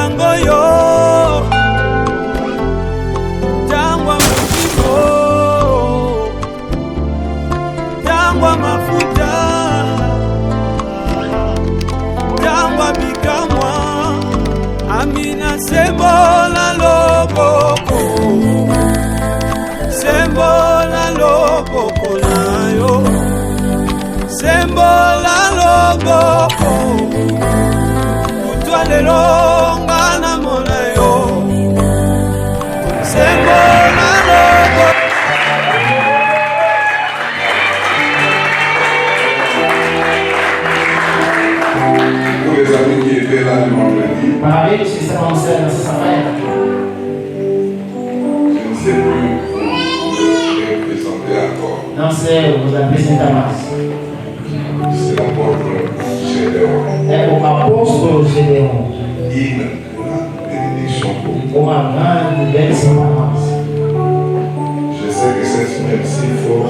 yangoyo tangwa mukiko tangwa mafuta tangwa bikamwa amina sembola loboko sembola loboko nayo sembola loboko utwalelo ngana mona yo sembola loboko. Pour les amis qui étaient là le vendredi, Parabéns que estavam nessa sexta-feira. je ne sais plus où vous êtes présenté encore. Não sei, vos apresentar mais. C'est l'apôtre Gédéon. É o apóstolo Gedeon. Une bénédiction pour vous. Uma grande bênção para nós. Je sais que cette semaine-ci, il faut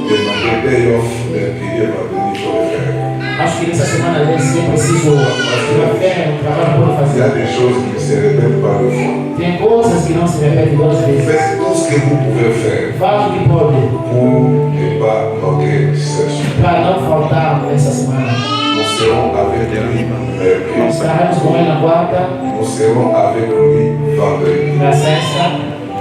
demander des offres, des prières à venir sur le faire. Acho que nessa semana a gente preciso ter fé no trabalho por Il y a fazer. des choses qui ne se répètent pas deux fois. Tem coisas que não se repetem duas vezes. Faites tout ce que vous pouvez faire Faz o que pode pour ne pas manquer cette semaine. para não faltar essa semana. Nous serons avec lui mercredi. Estaremos com ele na quarta, Nous serons avec lui vendredi. na sexta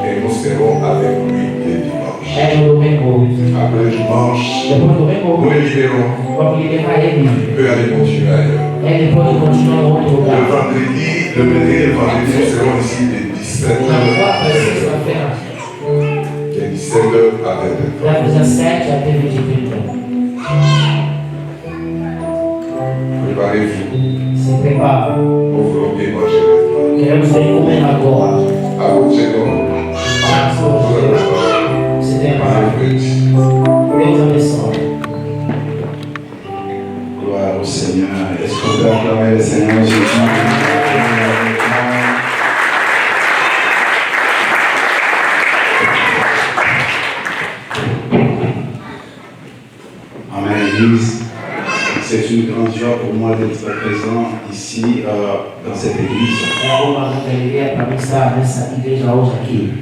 Et nous serons avec lui le dimanche. e no domingo. Après le dimanche, Depois do nous domingo, le libérons. vamos liberar ele. Il peut aller continuer ailleurs. Ele pode continuar em outro Le lugar. vendredi, le mercredi et le vendredi, nous serons ici de 17h. Na quarta e sexta-feira, De 17h à 20h. da 17 até 20h30. Préparez-vous. Se prepara. Nous voulons bien manger maintenant. Queremos ver comer agora. À votre nom, Se tem a à palavra. votre Deus abençoe. Gloire au Seigneur. Est-ce qu'on peut acclamer le Seigneur Jésus? Amen, Église. C'est une grande joie pour moi d'être présent ici dans cette église. É uma grande alegria para mim estar nessa igreja hoje aqui.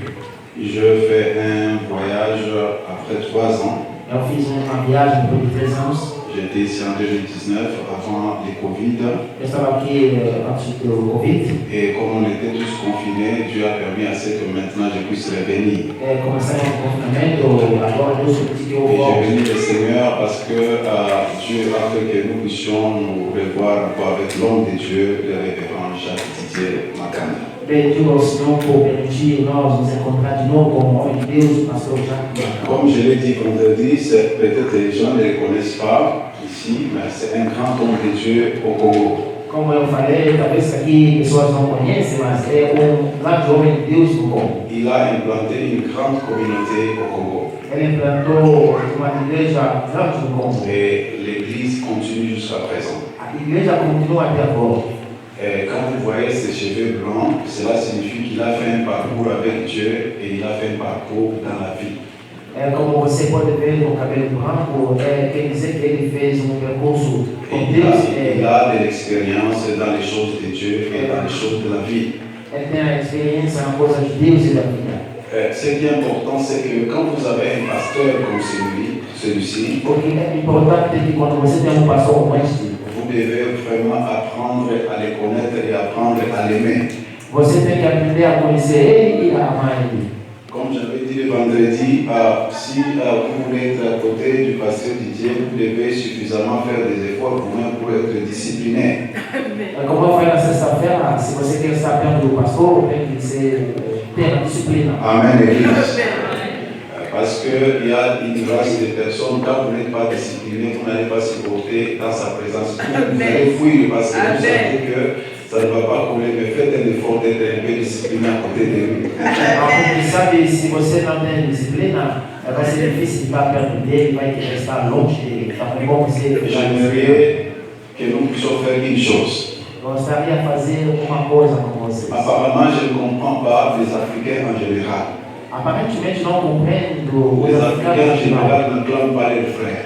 Je fais un voyage après 3 ans. Eu fiz uma viagem depois de 3 anos. J'étais ici en 2019 avant le Covid. Eu estava aqui antes do Covid. Et comme on était tous confinés, Dieu a permis à ce que maintenant je puisse revenir. Começamos o confinamento, agora Deus permitiu que eu Et je volte. bénis le Seigneur parce que Dieu a fait que nous puissions nous revoir encore avec l'homme de Dieu, le révérend Jacques Didier Makanda. Bendigo ao Senhor por permitir nós nos encontrar de novo com o homem de Deus, o pastor Jacques. Comme je l'ai dit vendredi, peut-être les gens ne le connaissent pas ici, mais c'est un grand homme de Dieu au Congo. Como eu falei, talvez aqui pessoas não conhecem, mas é grande homem de Deus no Congo. Il a implanté une grande communauté au Congo. Ele implantou uma igreja grande no Congo. Et l'église continue jusqu'à présent. A igreja continua até agora. Et quand vous voyez ses cheveux blancs, cela signifie qu'il a fait un parcours avec Dieu et il a fait un parcours dans la vie. Como você pode ver com o cabelo branco, quer dizer que ele fez percurso com Et Deus. il a de l'expérience dans les choses de Dieu et dans les choses de la vie. Ele tem a experiência na coisa de Deus e da vida. Ce qui est important, c'est que quand vous avez un pasteur comme celui-ci, Porque é importante que quando você tem pastor como este, vous devez vraiment apprendre à les connaître et apprendre à l'aimer. você tem que aprender a conhecer ele e a amar ele. Comme j'avais dit le vendredi, si vous voulez être à côté du pasteur Didier, vous devez suffisamment faire des efforts vous-même pour être discipliné. Como eu falei na sexta-feira, se você quer estar perto do pastor, tem que ter a disciplina. Amen, Église. Parce qu'il y a une race de personnes, quand vous n'êtes pas discipliné, vous n'allez pas supporter dans sa présence. Vous allez fuir parce que vous savez que ça ne va pas couler, mais faites un effort d'être un peu discipliné à côté de lui. Porque sabe, se você não tem disciplina, vai ser difícil de estar perto dele, vai querer estar longe dele. Então é bom você. J'aimerais que nous puissions faire une chose. Gostaria de fazer uma coisa com vocês. Apparemment, je ne comprends pas les Africains en général. Aparentemente não compreendo Les os Africains en africanos. général ne clament pas leurs frères.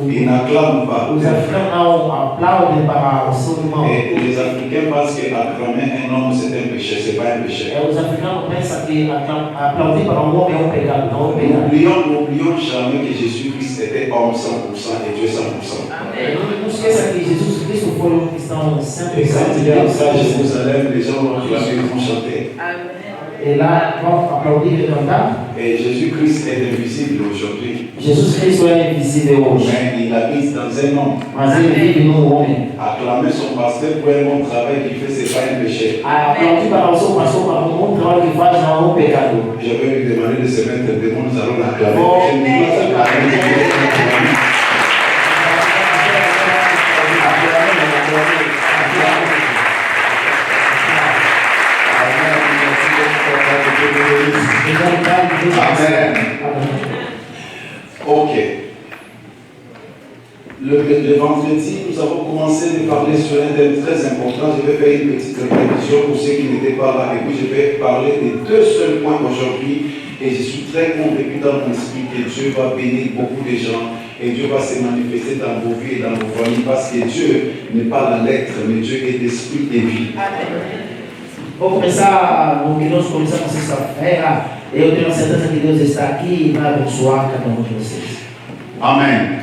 Ils n'acclament pas. Os africanos não aplaudem para o seu irmão. Et les Africains pensent qu'acclamer un homme c'est un péché, c'est pas un péché. Os africanos pensam que aplaudir para um homem é um pecado, não é um pecado. N'oublions jamais que Jésus-Christ était homme 100% et Dieu 100%. Não esqueça que Jesus Cristo foi um cristão 100% Et quand il de y a Deus. ça à Jérusalem, les gens vont clamer, ils vont chanter. E lá vão aplaudir e cantar. Et Jésus-Christ est invisible aujourd'hui. Jesus Cristo é invisível hoje, Mais il habite dans un homme. mas ele vive num homem. Acclamer son pasteur pour un bon travail qu'il fait, c'est pas un péché. Aplaudir para o seu pastor para um bom trabalho que faz não é um pecado. Je vais lui demander de se mettre debout, nous allons l'acclamer. Bon. Je ne dis pas ça pour l'acclamer. Amen. Ok. Le vendredi, nous avons commencé de parler sur un thème très important. Je vais faire une petite répétition pour ceux qui n'étaient pas là. Et puis je vais parler des deux seuls points aujourd'hui. Et je suis très convaincu dans mon esprit que Dieu va bénir beaucoup de gens. Et Dieu va se manifester dans vos vies et dans vos familles. Parce que Dieu n'est pas la lettre, mais Dieu est l'esprit et vie. Vou começar no que nós começamos sexta-feira. Eu tenho certeza que Deus está aqui e vai abençoar cada um de vocês. Amen.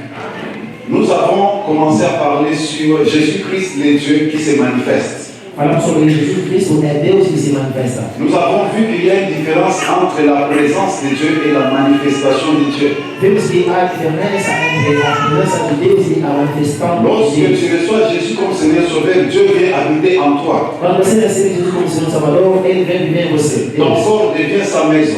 Nous avons commencé à parler sur Jésus-Christ, le Dieu qui se manifeste. Falamos sobre Jesus Cristo, é Deus que se manifesta. Nous avons vu qu'il y a une différence entre la présence de Dieu et la manifestation de Dieu. Vemos que há diferença entre a presença de Deus e a manifestação de Lorsque Deus. tu reçois Jésus comme Seigneur Sauveur, Dieu vient habiter en toi. Quando você recebe Jesus como Senhor Salvador, Ele vem viver em você. Ton Deus. corps devient sa maison.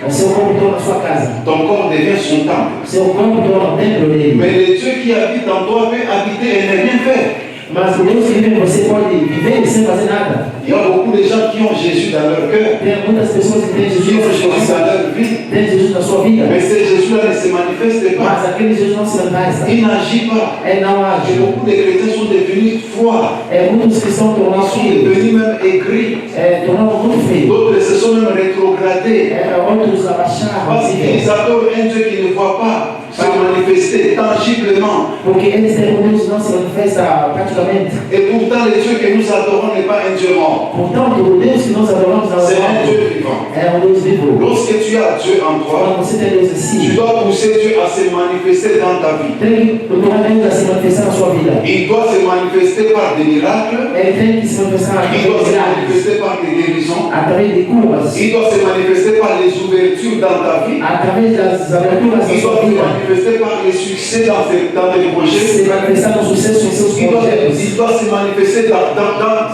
O seu corpo torna a sua casa. Ton corps devient son temple. O seu corpo torna o templo dele. Mais le Dieu qui habite en toi peut habiter et ne rien faire. Mas o Deus que vive em você pode viver sem fazer nada. Il y a beaucoup de gens qui ont Jésus dans leur cœur, Tem muitas pessoas que têm qui Jesus ont no seu Jésus dans coração, leur vie. têm Jesus na sua vida. Mais ce Jésus-là ne se manifeste pas. Mas aquele Jesus não se manifesta. Il n'agit pas. Ele não Et age. beaucoup de chrétiens sont devenus froids. Muitos cristãos Ils tornaram sont frios. devenus même aigris. Tornaram muito feios. D'autres se sont même rétrogradés. Outros abaixaram. Parce qu'ils adorent un Dieu qui ne voit pas se manifester tangiblement. Porque eles têm um Deus que não se manifesta praticamente. Et pourtant, le Dieu que nous adorons n'est pas un Dieu mort. Portanto, o Deus que nós adoramos não C'est un é Dieu vivant. Deus vivo. Lorsque tu as Dieu en toi, Quando você tem Deus em tu si, dois pousser Dieu à se manifester dans ta vie. tem que procurar Deus a se manifestar na sua vida. Il doit se manifester par des miracles. Ele tem que se manifestar Il doit se através manifester par des guérisons. de curas, Il doit se manifester par les ouvertures dans ta vie. através das aberturas da Il sua doit se vida. manifester par les succès dans tes projets. Se manifestar no sucesso em seus Il projetos. doit se manifester dans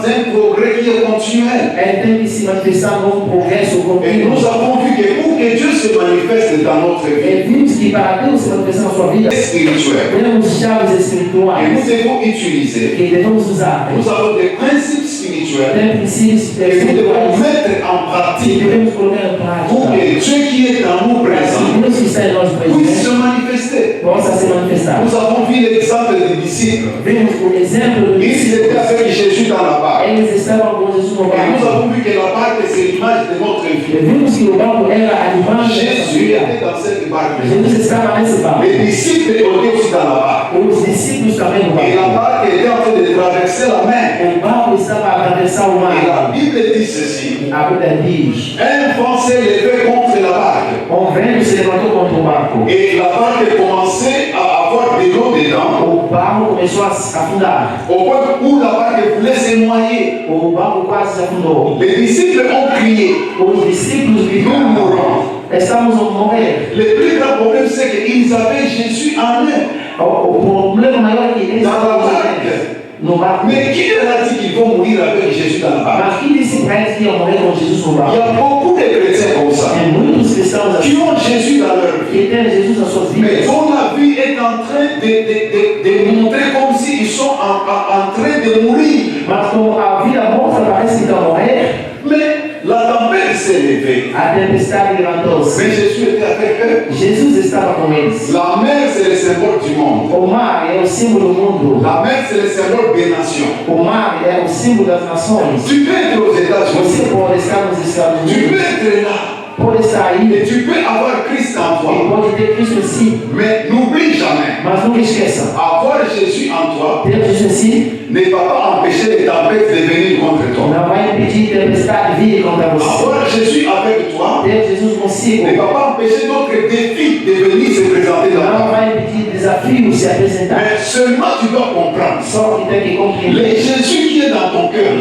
un progrès qui est continuel. Ele tem que se manifestar num progresso Et nous contínuo. avons vu que pour que Dieu se manifeste dans notre vie, Vimos que para Deus se manifestar na sua vida, c'est spirituel. temos chaves Et nous espirituais devons utiliser. que devemos usar. Nous avons des principes spirituels Tem princípios que nous devons espirituais mettre en que pratique devemos colocar em pour prática. que Dieu qui est en nous Para que présent Deus que está em nós puisse se presente manifester. possa se manifestar. Nous avons vu l'exemple des disciples. Vimos o exemplo do Ils étaient avec Jésus dans la barque. Eles estavam com Jesus no Et nous barco. avons vu que la barque, c'est l'image de notre E vie. vimos que o barco era a imagem dessa Jésus vida. était dans cette barque. Jesus estava nesse barco. Les disciples étaient aussi dans la barque. Os discípulos também no Et la barco. barque était en train de traverser la mer. O barco estava a atravessar o Et la mar. Bible dit ceci. A Bíblia diz: Un vent s'est levé contre la barque. vento se levantou contra o barco. Et la barque commençait à avoir de l'eau dedans. O barco começou a se afundar. Au point où la barque voulait se noyer. O barco quase se afundou. Les disciples ont crié. Os discípulos Nous gritaram: mourrons. estamos a morrer. Le plus grand problème, c'est qu'ils avaient Jésus en eux. O problema maior é que eles Dans la estavam barque. no barco. Mais qui leur a dit qu'ils vont mourir avec Jésus dans la barque? Mas quem disse para eles que iam morrer com Jesus no Il y barco? a beaucoup de chrétiens comme ça. Tem muitos cristãos Qui assim ont Jésus dans leur vie. que têm Jesus nas suas Mais vidas. dont la vie est en train de montrer comme s'ils sont en train de mourir. Mas como a vida mostra, parece que estão a morrer. Mais la tempête s'est levée. A tempestade levantou-se. Mais Jésus était avec eux. Jesus estava com eles. La mer, c'est le symbole du monde. O mar é o símbolo do mundo. La mer, c'est le symbole des nations. O mar é o símbolo das nações. Tu peux être aux États-Unis. Você pode estar nos Estados Tu peux Unidos. être là. Et tu peux avoir Christ en toi. Mais n'oublie jamais. Avoir Jésus en toi ne va pas empêcher les tempêtes de venir contre toi. Avoir Jésus avec toi ne va pas empêcher d'autres défis de venir se présenter dans ta vie. Mais seulement tu dois comprendre. Le Jésus qui est dans ton cœur,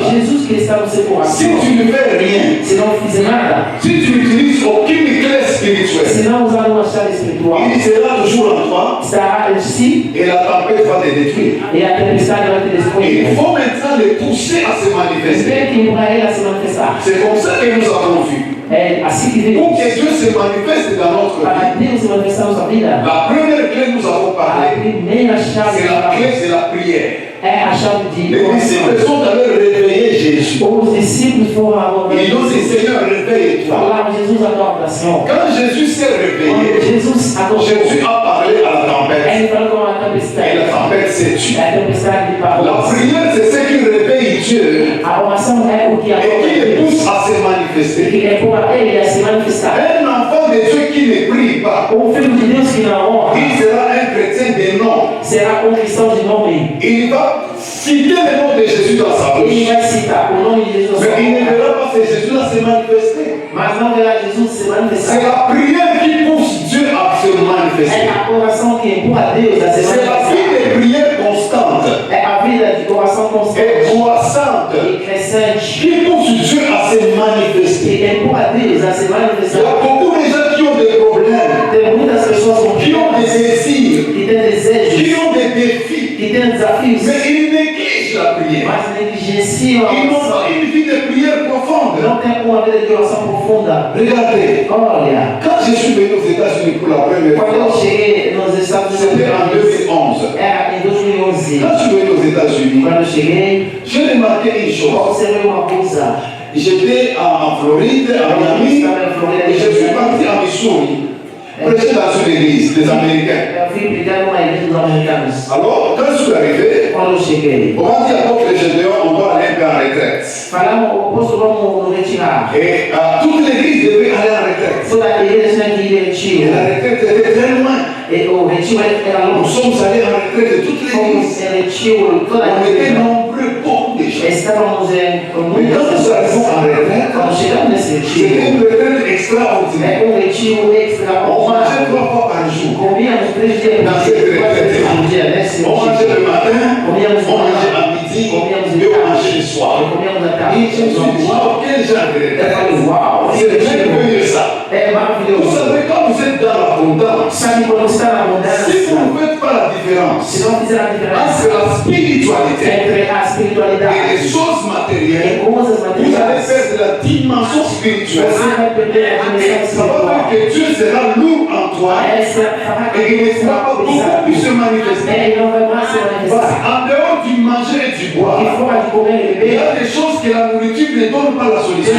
si tu ne fais rien, si tu n'utilises aucune clé spirituelle, il sera toujours en toi et la tempête va te détruire. Il faut maintenant les pousser à se manifester. C'est comme ça que nous avons vu. Pour que Dieu se manifeste dans notre vie, la première clé nous avons parlé, c'est la clé de la prière. Les disciples sont allés réveiller Jésus. Ils ont dit, Seigneur, réveille-toi. Quand Jésus s'est réveillé, Jésus a parlé à la tempête. Et la tempête s'est tuée. La prière, c'est ce qui réveille Dieu et qui le pousse à se manifester. Un enfant de Dieu qui ne prie pas, il sera un chrétien de nom. Il va citer le nom de Jésus dans sa bouche. Mais il ne verra pas ce Jésus-là se manifester. C'est la prière qui pousse Dieu à se manifester. C'est la vie de prière constante et croissante qui pousse Dieu à se manifester. Il y a beaucoup de gens qui ont des problèmes, qui ont des désirs, qui ont des défis, mais ils négligent la prière. Ils n'ont pas une vie de prière profonde. Regardez, quand je suis venu aux États-Unis pour la première fois, c'était en 2011. Quand je suis venu aux États-Unis, j'ai remarqué une chose. J'étais en Floride, à Miami, et je suis parti en Missouri. Prêcher dans une église des Américains. Alors, quand je suis arrivé, on m'a dit à l'apôtre Gédéon, on doit aller en retraite. Et toute l'église devait aller en retraite. Et la retraite était très loin. Nous sommes allés en retraite de toute l'église. On était nombreux, beaucoup de gens. Mais quand nous arrivons en retraite, c'était une retraite extraordinaire. On mangeait 3 fois par jour. Dans cette retraite, on mangeait le matin, on mangeait à midi et on mangeait le soir. Et je me suis dit, wow, quel genre de retraite. C'est merveilleux ça. Vous savez, quand vous êtes dans l'abondance, si vous ne faites pas la différence entre la spiritualité et les choses matérielles, vous allez faire de la dimension spirituelle. Ça va faire que Dieu sera lourd en toi et qu'il ne sera pas beaucoup plus se manifester. En dehors du manger et du boire, il y a des choses que la nourriture ne donne pas la solution.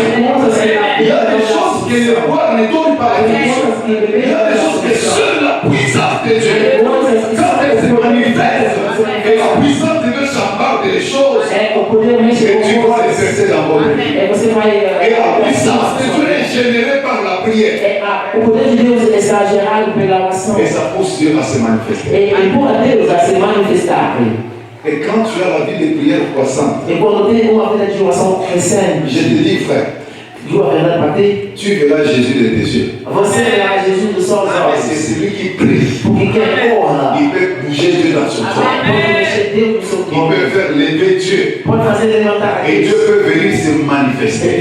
Il y a des choses que le boire ne donne pas la solution. Il y a des choses que seule la puissance de Dieu, quand elle se manifeste, et la puissance de Dieu s'embarque des choses, et tu dois les chercher dans votre vie. Et la puissance de Dieu est générée par la prière. Et ça pousse Dieu à se manifester. Et quand tu as la vie de prière croissante, je te dis, frère, tu verras Jésus de tes yeux. Et c'est celui qui prie. Il peut bouger Dieu dans son corps. Il peut faire lever Dieu. Et Dieu peut venir se manifester.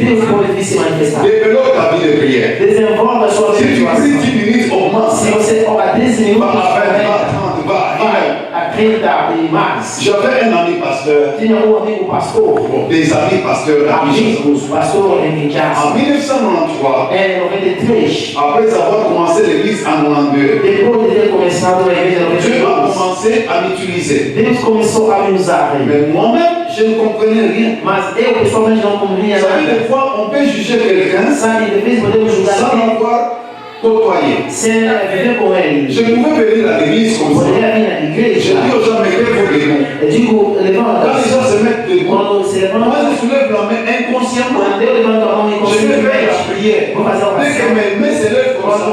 Développe ta vie de prière. Si tu pries 10 minutes, augmente. Va à 20, va à 30, va à 1 heure. J'avais un ami pasteur. Des amis pasteurs. En 1993, après avoir commencé l'église en 92, Dieu a commencé à m'utiliser. Mais moi-même, je ne comprenais rien. Vous savez, des fois, on peut juger quelqu'un sans l'avoir côtoyé. Je pouvais venir à l'église comme ça. Je dis aux gens, mettez vos démons. Quand les gens se met debout, moi je soulève la main inconsciemment. Je vais faire la prière. Dès que mes mains se lèvent comme ça,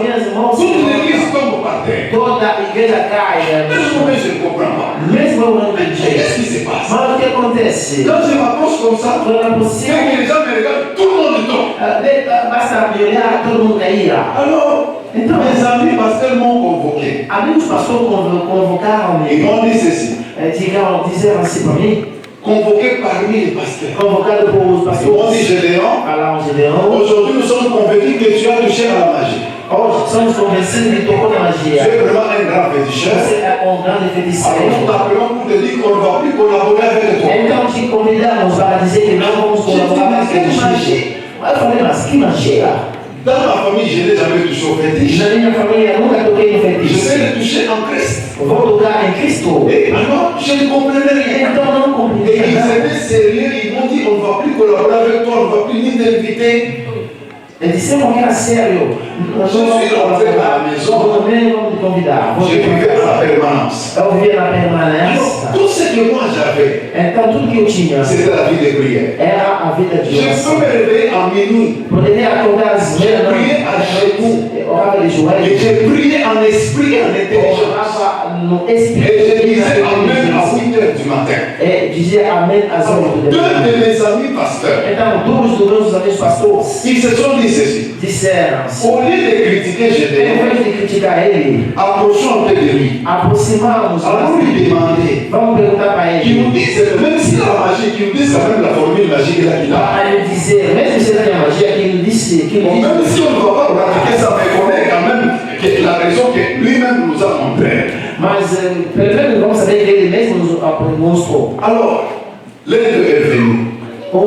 toute l'église tombe par terre. Je ne comprends pas. Qu'est-ce qui se passe? Quand je m'approche comme ça, et que les gens me regardent, tout le monde tombe. Alors, mes amis pasteurs m'ont convoqué. Ils m'ont dit ceci. Convoqué parmi les pasteurs. Ils m'ont dit Gédéon, aujourd'hui nous sommes convaincus que tu as touché à la magie. Tu es vraiment un grand féticheur. Alors nous t'appelons pour te dire qu'on ne va plus collaborer avec toi. Dans ma famille, je n'ai jamais touché au fétiche. Je sais le toucher en Christ. Et alors, je ne comprenais rien. Et ils étaient sérieux, ils m'ont dit on ne va plus collaborer avec toi, on ne va plus ni t'inviter. Ele disse, eu morri a sério. Je suis rentré à la maison. Je vivais à la permanence. Eu vivia na permanência. Tout ce que moi j'avais, Então tudo que eu tinha c'était la vie de prière. era a vida de Je peux oração. me réveiller à minuit. Poderia acordar às J'ai prié à genoux. orava de Et joelhos. j'ai prié en esprit et en intelligence. Orava no Et espírito. je disais Amen à 8 h du matin. Dizia amém às 8 Deux da manhã. de mes amis pasteurs, Então, dois dos meus amigos pastores ils se sont dit ceci. disseram: Au lieu de critiquer ao Gédéon, invés de criticar ele, approchons un peu de lui. aproximamos. Allons lui demander. Vamos perguntar para Qui ele. nous disent, même si la magie, qui nous disent quand même la formule magique là qu'il a. Para ele dizer, mesmo se ele tem a magia que ele disse, que Bon, ele même si on ne va pas pratiquer ça, mais on est quand même que la raison que lui-même nous a montré. mas pelo menos vamos saber que ele mesmo nos mostrou. Alors, l'un d'eux est venu.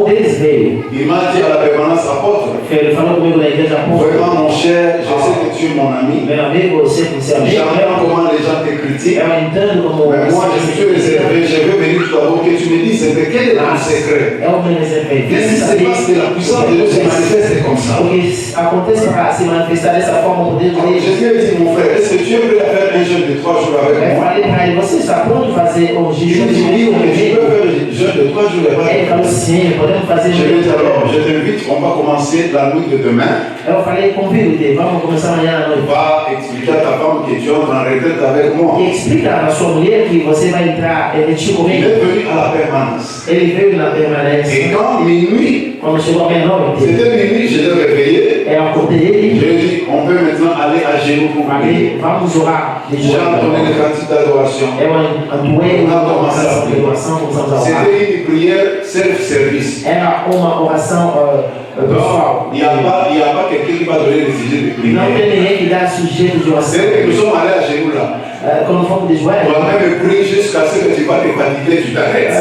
Deles veio. Il m'a dit à la permanence apôtre, Ele falou comigo na igreja há pouco. vraiment mon cher, je sais que tu es mon ami. Meu amigo, você com seu amigo. J'entends comment les gens te critiquent. Eu entendo como Mais moi, je me suis réservé, je veux venir tout d'abord que tu me dises quel est ton secret. Eu me reservei. Qu'est-ce qui se passe que la puissance de Dieu se manifeste comme ça? O que acontece para se manifestar dessa forma, o poder de Alors, Deus. je lui ai dit, mon frère, est-ce que tu es prêt à faire un jeûne de 3 jours avec Eu moi? falei para ele, você está pronto de fazer o Il jejum me de dit, oui, um mais tu peux comigo? faire le jeûne de 3 jours avec Ele falou, moi. sim, podemos fazer Je lui ai dit, alors, je t'invite, on va commencer la nuit de demain. Eu falei, convido-te, vamos começar amanhã à noite. Va expliquer à ta femme que tu entres en retraite avec moi. E explica à sua mulher que você vai entrar repetir Il comigo. est venu à la permanence. Ele veio na Et permanência. quand minuit, Quando chegou a meia-noite, c'était minuit, je l'ai réveillé. eu acordei Je ele. lui ai dit, on peut maintenant aller à genoux pour prier. Falei, vamos orar de J'ai entonné joelhos. les cantiques d'adoration. Eu atuei na oração de oração, começamos a orar. C'était une prière self-service. Era uma oração pessoal. Il n'y a pas quelqu'un qui va donner des idées de Não prière. tem ninguém que dá sujeito de oração. C'est que nous sommes allés à genoux là. Quando fomos de On joelhos, va même prier jusqu'à ce que tu vas te fatiguer, tu t'arrêtes.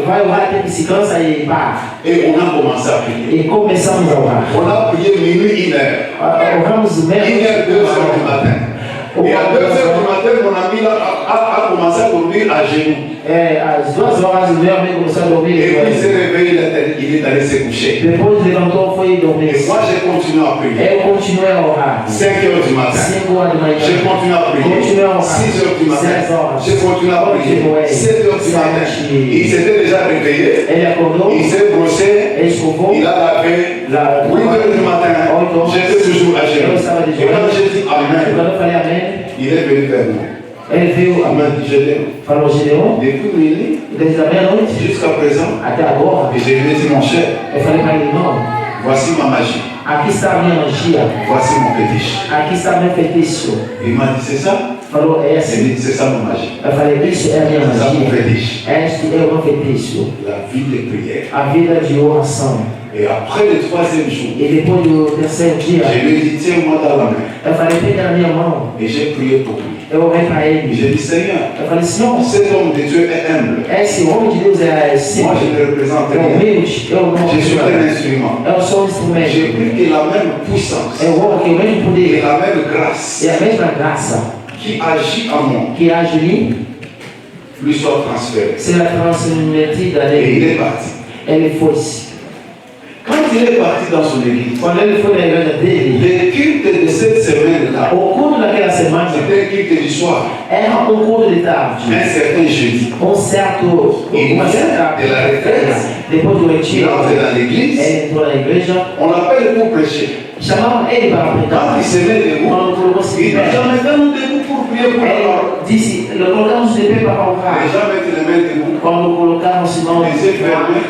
vai orar até que se cansa e para. Et on a commencé à prier. E começamos a orar. On a prié minuit, 1 heure. Oramos 1 heure, 2 heures du matin. Et à 2 heures du matin, mon ami là a commencé à dormir à genoux. Às 2 horas do meu amigo começou a dormir. Et puis il s'est réveillé, il est allé se coucher. Depois levantou, foi dormir. Et moi j'ai continué à prier. Eu continuei a orar. 5 heures du matin. 5 horas de manhã. J'ai continué à prier. Continuei a orar. 6 heures du matin. 6 horas. J'ai continué à prier. 7 heures du matin. Il s'était déjà réveillé. Ele acordou, Il s'est brossé. ele escovou. Il a lavé. 8 heures du matin. J'étais toujours à genoux. Et quand j'ai dit Amen, Quando eu falei amém, il est venu vers moi. ele veio, Il m'a dit Gédéon, falou Gideon, depuis minuit desde a meia-noite jusqu'à présent, até agora. et je lui ai dit mon cher, Eu falei para ele, irmão, voici ma magie, aqui está a minha magia, voici mon fétiche. aqui está meu feitiço. Il m'a dit c'est ça? Falou, é Il assim. m'a dit c'est ça ma magie. Eu falei, isso é a minha C'est ça mon magia. fétiche. Este é o meu feitiço. La vie de prière. A vida de oração. Et après le 3e jour, E depois do terceiro dia, je lui ai dit tiens-moi dans la main. eu falei, pega na minha mão. Et j'ai prié pour lui. Eu orei para Et ele. j'ai dit Seigneur, Eu falei, Senhor, cet homme de Dieu est humble. esse homem de Deus é Moi simples, je ne représente é rien. humilde, eu não Je suis un eu instrument. sou um J'ai instrumento. pris que la même puissance Eu oro que o mesmo et poder la même grâce e a mesma graça qui agit en moi que age em mim lui soit transférée. seja transmitida Et il nele. est parti. Ele foi-se. Quand il est parti dans son église, quando ele foi na igreja dele, les cultes de cette semaine-là, o culto daquela semana c'était un culte du soir, era um culto de tarde. un certain jeudi. Uma certa de la retraite, depois do il retiro, entre dans l'église, ele entrou na igreja, on l'appelle pour prêcher. chamavam ele para Quand pregar. il se met debout, Quando colocou-se il de dit pé, jamais mettons-nous debout pour prier pour la parole. ele disse: colocamos de pé para honrar. Les gens mettent les mains debout, Quando colocaram Simão les yeux fermés.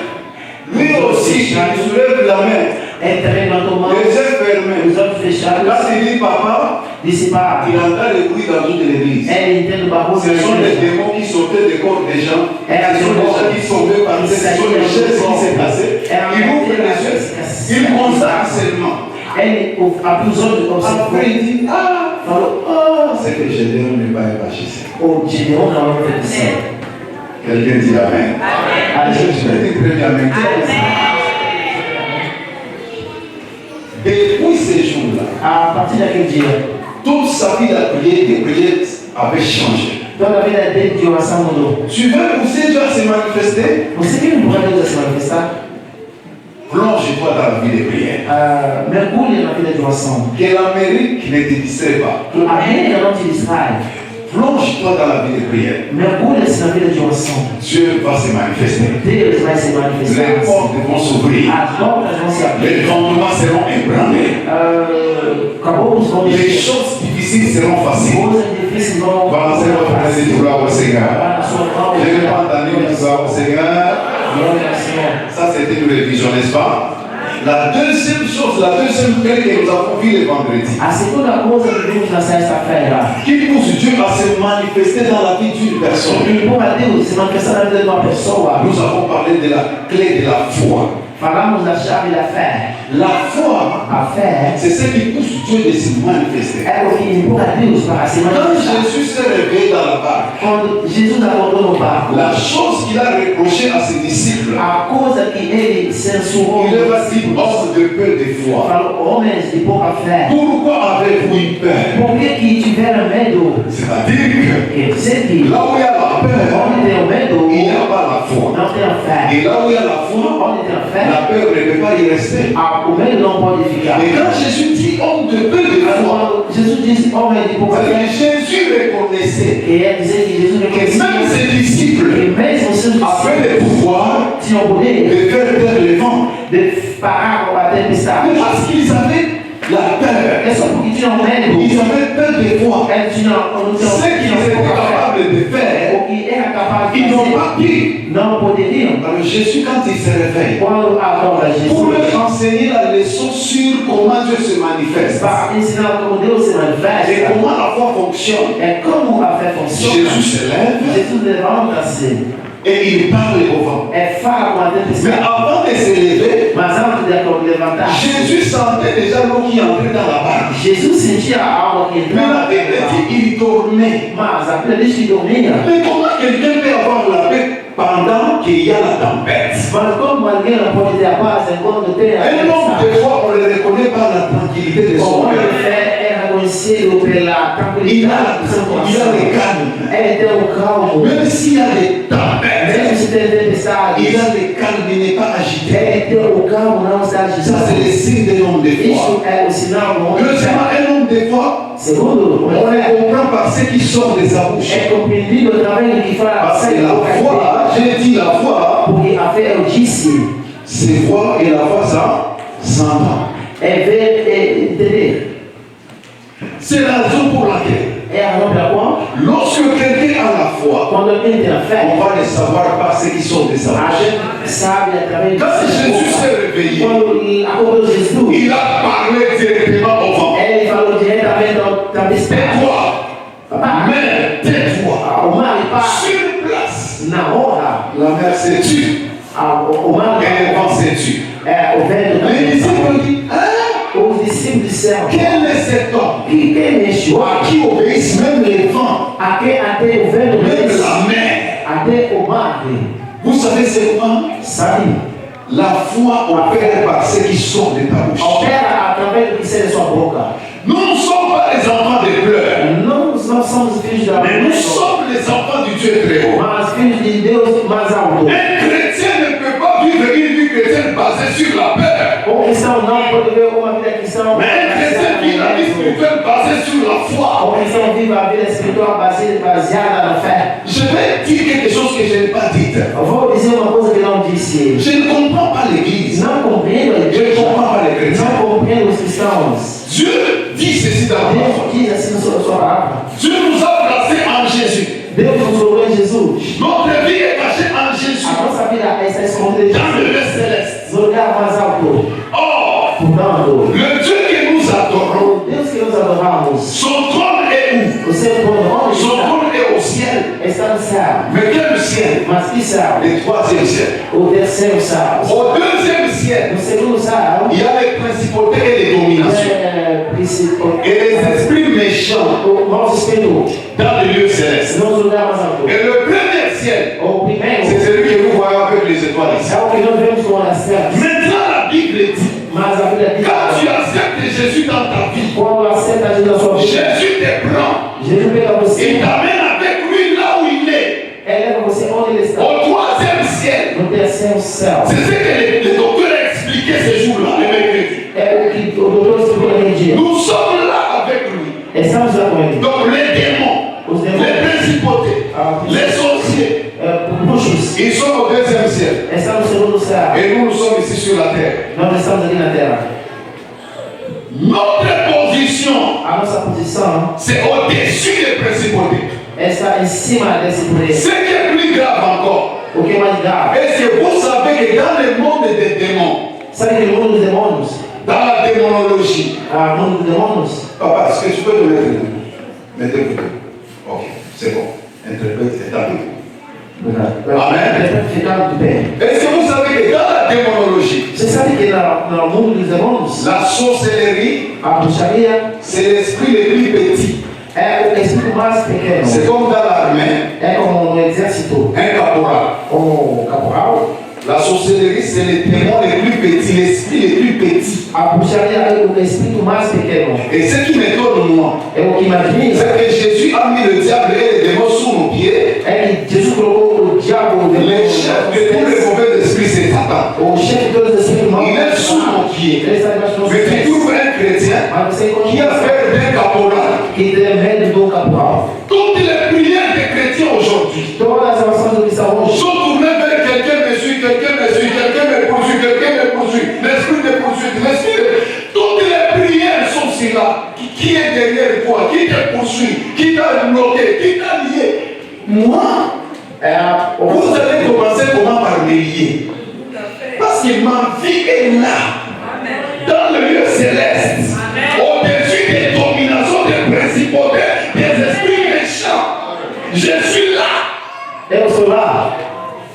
Lui aussi, il soulève la main, ele também levantou mão, les yeux fermés. os olhos fechados, Quand il dit papa, disse: Pai. il entend le bruit dans toute l'église. Ele entende o barulho Ce da sont des igreja. démons qui sortaient des corps des gens. É, Ce sont des gens qui sont venus par terre. Ce sont des choses qui s'est passé. Il ouvre les yeux. Il constate seulement. Ele abriu os olhos, observou. Après, il dit Falou: c'est que Gédéon n'est pas évangéliste. o Gideon não é profecia. Quelqu'un dit Amen. Je vais dire très bien Amen. Depuis ces jours-là, A partir daquele dia, toute sa vie de prière avait changé. toda a vida dele de oração mudou. Tu veux pousser Dieu à se manifester? Você quer empurrar Deus a se manifestar? Plonge-toi dans la vie de prière. Mergulhe na vida de oração. Que l'Amérique ne te distrait pas. Que a América não te distrai. Plonge-toi dans la vie de prière. Mergulhe-se na vida de oração. Dieu va se manifester. Deus vai se Les manifestar. portes vont s'ouvrir. As portas vão se abrir. Les fondements seront ébranlés. Caboclos vão Les descer. choses difficiles seront faciles. Coisas difíceis vão Balancez votre main et dites gloire au Seigneur. Vai na sua mão. Je n'ai pas entendu dire gloire au Seigneur. Glória ao Senhor. Ça, c'était une révision, n'est-ce pas? La deuxième chose, la deuxième clé que nous avons vue le vendredi, A segunda coisa que vimos na sexta-feira, qui pousse Dieu à se manifester dans la vie d'une personne. que empurra Deus se manifestar na vida de uma pessoa. Nous avons parlé de la clé de la foi. Falamos da chave da fé. La foi, A fé c'est ce qui pousse Dieu de se manifester. é o que empurra Deus para se Quand manifestar. Jésus s'est réveillé dans la barque, Quando Jesus acordou no barco, la chose qu'il a reproché à ses disciples, a coisa que ele censurou, il leur a dit, homme de peu de foi, falou: homens de pouca fé, pourquoi avez-vous eu peur? por que tiveram medo? C'est-à-dire Quer dizer que que là où il y a la peur, onde tem o medo, il n'y a pas la foi. não tem a fé. Et là où il y a la foi, Onde tem a fé, la peur ne peut pas y rester. o medo não pode ficar. Et quand Jésus dit homme de peu de foi, Quando Jesus disse homem de pouca c'est-à-dire que fé, Jésus reconnaissait quer dizer que Jesus que reconhecia même ses disciples que mesmo seus avaient le discípulos pouvoir tinham o poder de faire taire les vents. de parar a tempestade. Mais parce qu'ils avaient la peur, É só porque tinham medo. ils avaient peur de foi. Eles tinham Ce qu'ils étaient capables de faire, o que era capaz de ils n'ont fazer. pas pu. Não poderiam. Alors Jésus, quand il se réveille, Quando acorda pour Jesus, leur enseigner la leçon sur comment Dieu se manifeste para ensinar como Deus se et manifesta, comment la foi fonctionne, é como a fé funciona. Jésus se lève Jesus levanta-se, et il parle au vent. fala com a Mais tempestade. avant de se lever, Mas antes de levantar, Jésus sentait déjà l'eau qui entrait dans la barque. Jesus sentia a água que Mais la entrava. Bible dit il dormait. Mas a Bíblia diz que dormia. Mais comment quelqu'un peut avoir la paix pendant qu'il y a la tempête? Mas como alguém não pode ter a paz enquanto tem a Un homme, tempestade? des fois, on le reconnaît par la tranquillité de O son homem de cœur. fé é reconhecido pela Il a, tranquilidade do seu il a le coração. calme. É ter o calmo. Même s'il y a des tempêtes, Mesmo se tem tempestade, il a le calme, il n'est pas agité. é ter o calmo, não estar Ça, c'est agitado. le signe de l'homme de foi. Isso é o sinal do homem de Deuxièmement, fé. un homme de foi, Segundo, o on homem de le fé comprend par ce qui sort de sa bouche. é compreendido através do que fala Parce sai que da la boca foi, dele. j'ai dit la foi, Porque a fé, eu disse, c'est voir et la foi, ça s'entend. é ver, é entender. C'est la raison pour laquelle, É a razão pela qual, lorsque quelqu'un a la foi, quando alguém tem a on fé, va le savoir par ce qui sort de sa a bouche. gente sabe através Quand Jésus s'est réveillé, Quando acordou Jesus, il a parlé directement au vent. ele falou diretamente ao tempestade. Tais-toi, Papai, mais tais-toi. o mar para Sur place, na hora, la mer s'est tue o mar et le vent s'est tue. o vento Les disciples disent, os discípulos disseram, quel est cet homme quem mexeu à qui obéissent même les vents, até o vento même desce, la mer? até o mar. Vous savez c'est quoi? Sabe? La foi opère par ce qui sort de ta bouche. Opera através do que sai da sua boca. Nous ne sommes pas les enfants des pleurs, Não somos filhos da mais nous sommes les enfants du Dieu très haut. mas filhos de Deus mais alto. Un chrétien ne peut pas vivre une vie chrétienne basée sur la peur. cristão não pode ver uma vida cristã. Mais un chrétien vit la vie spirituelle basée sur la foi. Um cristão vive a vida espiritual baseada na fé. Je vais dire quelque chose que je n'ai pas dit. Eu vou dizer uma coisa que não disse. Je ne comprends pas l'église. Não compreendo a Je ne igreja. comprends pas les chrétiens. Não compreendo os cristãos. Dieu dit ceci dans la Deus parole. diz assim na sua palavra. Dieu nous a placés en Jésus. Deus nos colocou em Jesus. Notre vie est cachée en Jésus. A nossa vida está escondida em Dans le Jesus. lieu céleste. No lugar mais alto. Or, Portanto, le Dieu que nous adorons, o Deus que nós adoramos, son trône est où? o seu trono, onde Son está? trône est au ciel. Está no céu. Mais quel ciel? Mas que céu? Le troisième ciel. O terceiro céu. Au deuxième ciel, No segundo céu, il y a les principautés et les dominations. Et les esprits méchants o nosso espírito dans le lieu céleste. nos lugares mais altos. Et le premier ciel, O primeiro c'est celui que nous voyons avec les étoiles ici. é o que nós vemos com as estrelas. Maintenant, la Bible dit, Mas a Bíblia diz, quand tu acceptes Jésus dans ta vie, quando aceita Jesus na sua vida, Jésus te prend Jesus pega et você, t'amène avec lui là où il est, leva você onde ele está. au troisième ciel. No terceiro céu. C'est ce que les docteurs expliquaient ce jour-là, les mercredis. É o que o doutor explicou naquele dia. Nous sommes là avec lui. Estamos lá com ele. Donc les démons, Os demônios, les principautés, les sorciers, bruxos, ils sont au deuxième ciel. estão no segundo céu. Et nous sommes ici sur la terre. Nós estamos aqui na terra. Notre position, A nossa posição c'est au-dessus des principautés. está em cima desse poder. Ce qui est plus grave encore, O que é mais grave? est-ce que vous savez que dans le monde des démons, Sabe aquele mundo dos demônios? dans la démonologie, O mundo dos demônios? papa, est-ce que tu peux me mettre debout? Mettez-vous debout. Ok, c'est bon. Interprète, c'est à debout. Amen. Ficar de pé. Est-ce que vous savez que dans la démonologie, Você sabe que no mundo dos demônios, la sorcellerie, a bruxaria c'est l'esprit le plus petit. é o espírito mais pequeno. C'est comme dans l'armée, É como no exército, un caporal. como caporal. La sorcellerie, c'est le démon le plus petit, l'esprit le plus petit. A bruxaria é o espírito mais pequeno. Et ce qui m'étonne, moi, É o que imagina. c'est que Jésus a mis le diable et les démons sous nos pieds. É que Jesus colocou o diabo, Le chef de tous les mauvais esprits, c'est Satan. o chefe de todos os espíritos maus. Il est sous nos pieds. Ele está debaixo dos Mais tu pés. trouves un chrétien Mas você qui a encontra peur d'un caporal. que tem medo do caporal. Toutes les prières des chrétiens aujourd'hui Todas as orações do cristão hoje sont tournées vers quelqu'un me suit, quelqu'un me suit, quelqu'un me poursuit, quelqu'un me poursuit. L'esprit de poursuite, l'esprit de... Toutes les prières sont cela. Qui est derrière toi? Qui te poursuit? Qui t'a bloqué? Qui t'a lié? Moi, vous allez commencer comment par me lier? Parce que ma vie est là, dans le lieu céleste, au-dessus des dominations, des principautés, des esprits méchants. Je suis là. eu sou lá.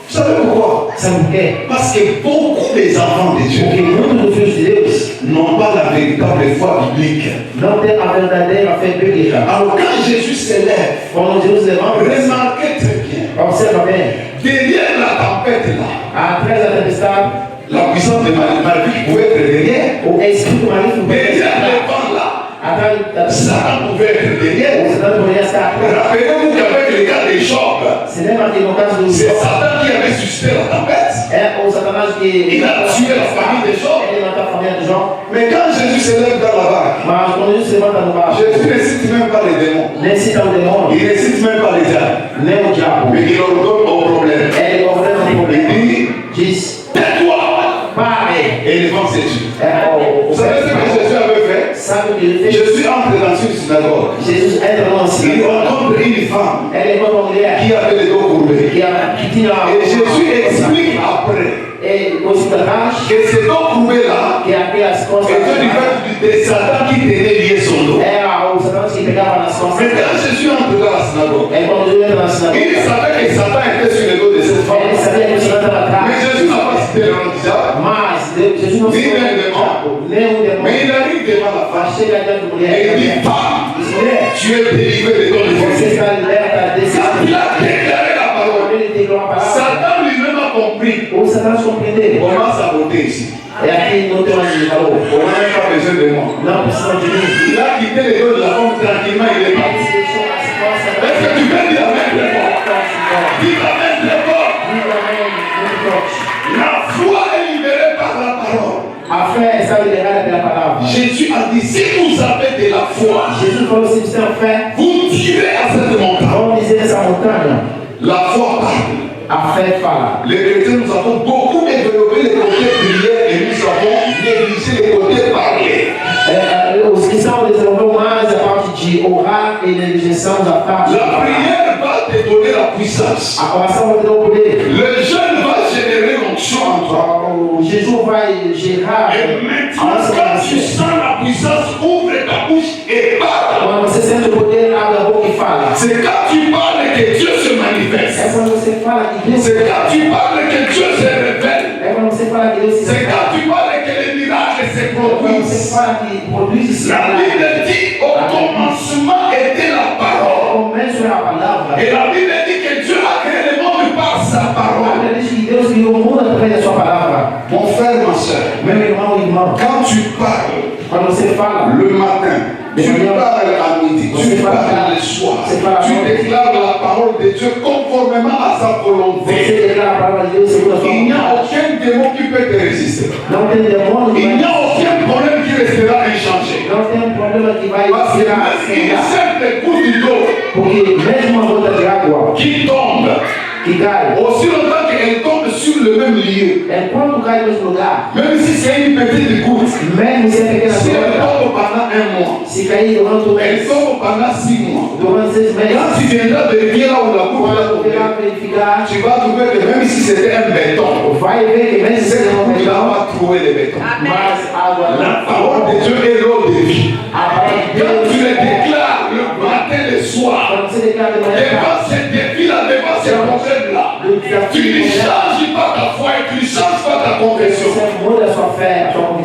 Vous savez pourquoi? Sabe por quê? Parce que beaucoup des enfants de Dieu Porque muitos dos filhos de Deus n'ont pas la véritable foi biblique. não têm a verdadeira fé bíblica. Alors quand Jésus s'élève, Quando Jesus levanta, remarquez très bien, observa bem, derrière la tempête là, atrás da tempestade, la puissance de Marie pouvait être derrière. o espírito maligno Derrière le vent là, atrás da Satan pouvait être o derrière. Satan poderia estar atrás. Rappelez-vous qu'avec le cas de Job, Você lembra que no caso do c'est Satan qui avait suscité la tempête. é o Satanás que Il a tué la famille de Job. ele matou a família de Jó. Mais quand Jésus s'élève dans la barque, Mas quando Jesus se levanta no barco, Jésus ne cite même pas les démons. nem cita o demônio, Il ne cite même pas les diables. nem o diabo. Mais il ordonne au problème. Ele ordena o Il problema. dit, Diz, tais-toi. pare. Et le vent s'est tué. O Vous savez ce que Jésus avait fait? sabe o que ele fez? Jésus entre dans une synagogue. Jesus entra numa Il sinagoga. rencontre une femme Ele encontra uma mulher qui avait les dos courbés. que tinha Et Jésus explique après e depois para trás, que ces dos courbés-là que aquelas costas étaient du fait de Satan qui tenait lié son dos. era o Satanás que pegava nas costas. Mais quand Jésus entre dans la synagogue, É quando Jesus entra na sinagoga, il savait que Satan était sur le dos de cette ele femme. sabia que o Satan estava Mais atrás. Jésus n'a pas cité le nom du diable. Mas Jesus não Nem se um demônio. nem um demônio. Mais il arrive devant la femme Mas chega diante da et mulher il e dit, diz: femme, mulher, tu es délivrée de ton você esprit. está liberta desse Quand il espírito. a déclaré la parole, Quando ele declarou a palavra, Satan lui-même a compris o Satanás compreendeu. comment saboter ici. É aqui no teu anjo falou: On n'a même pas besoin de moi. não precisa de mim. Il a quitté les dos de la femme tranquillement, il est Ele parti. se deixou nas costas. Est-ce que tu peux dire Amen très fort? Dis Amen très fort. Diga amém, muito forte. La foi est libérée par la parole. Jésus a dit, si vous avez de la foi, vous tirez à cette montagne. La foi parle. Les chrétiens, nous avons beaucoup développé les côtés prière et nous avons négligé les côtés parler. Os cristãos desenvolveram mais a parte de orar e negligenciam a parte La prière va te donner la puissance. A oração vai te dar o poder. Le jeûne va générer l'onction en toi. O jejum vai gerar. Et maintenant, quand tu sens la puissance, ouvre ta bouche et parle. Quando você sente o poder, abre a boca e fala. C'est quand tu parles que Dieu se manifeste. É quando você fala que Deus. C'est quand tu parles que Dieu se révèle. É quando você fala que Deus se C'est quand tu parles que les miracles se produisent. La Bible dit au commencement était la parole. Et la Bible dit que Dieu a créé le monde par sa parole. Mon frère, ma soeur, quand tu parles le matin, tu parles à midi, tu parles le soir, tu déclares la parole de Dieu conformément à sa volonté. Il n'y a aucun démon qui peut te résister. Il n'y a aucun problème qui restera inchangé. Parce que même une simple goutte d'eau qui tombe, aussi longtemps qu'elle tombe sur le même lieu, même si c'est une petite goutte, si elle tombe pendant un mois, elle tombe pendant 6 mois, quand tu viendras vérifier là où la goutte est, tu vas trouver que même si c'était un béton, cette goutte là va trouver le béton. La parole de Dieu est l'eau de vie. Quand tu le déclares le matin et le soir, devant ces défis-là, devant ces problèmes-là, tu ne changes pas ta foi et tu ne changes pas ta confession.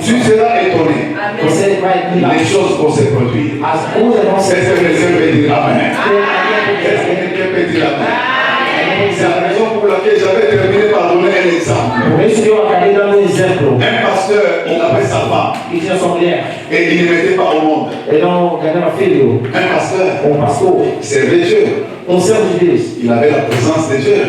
Tu seras étonné. Les choses vont se produire. Est-ce que quelqu'un peut dire Amen? Est-ce que quelqu'un peut dire Amen? C'est la raison pour laquelle j'avais terminé par donner un exemple. Un pasteur, il avait sa femme et il ne mettait pas au monde. Un pasteur, servait Dieu. Il avait la présence de Dieu.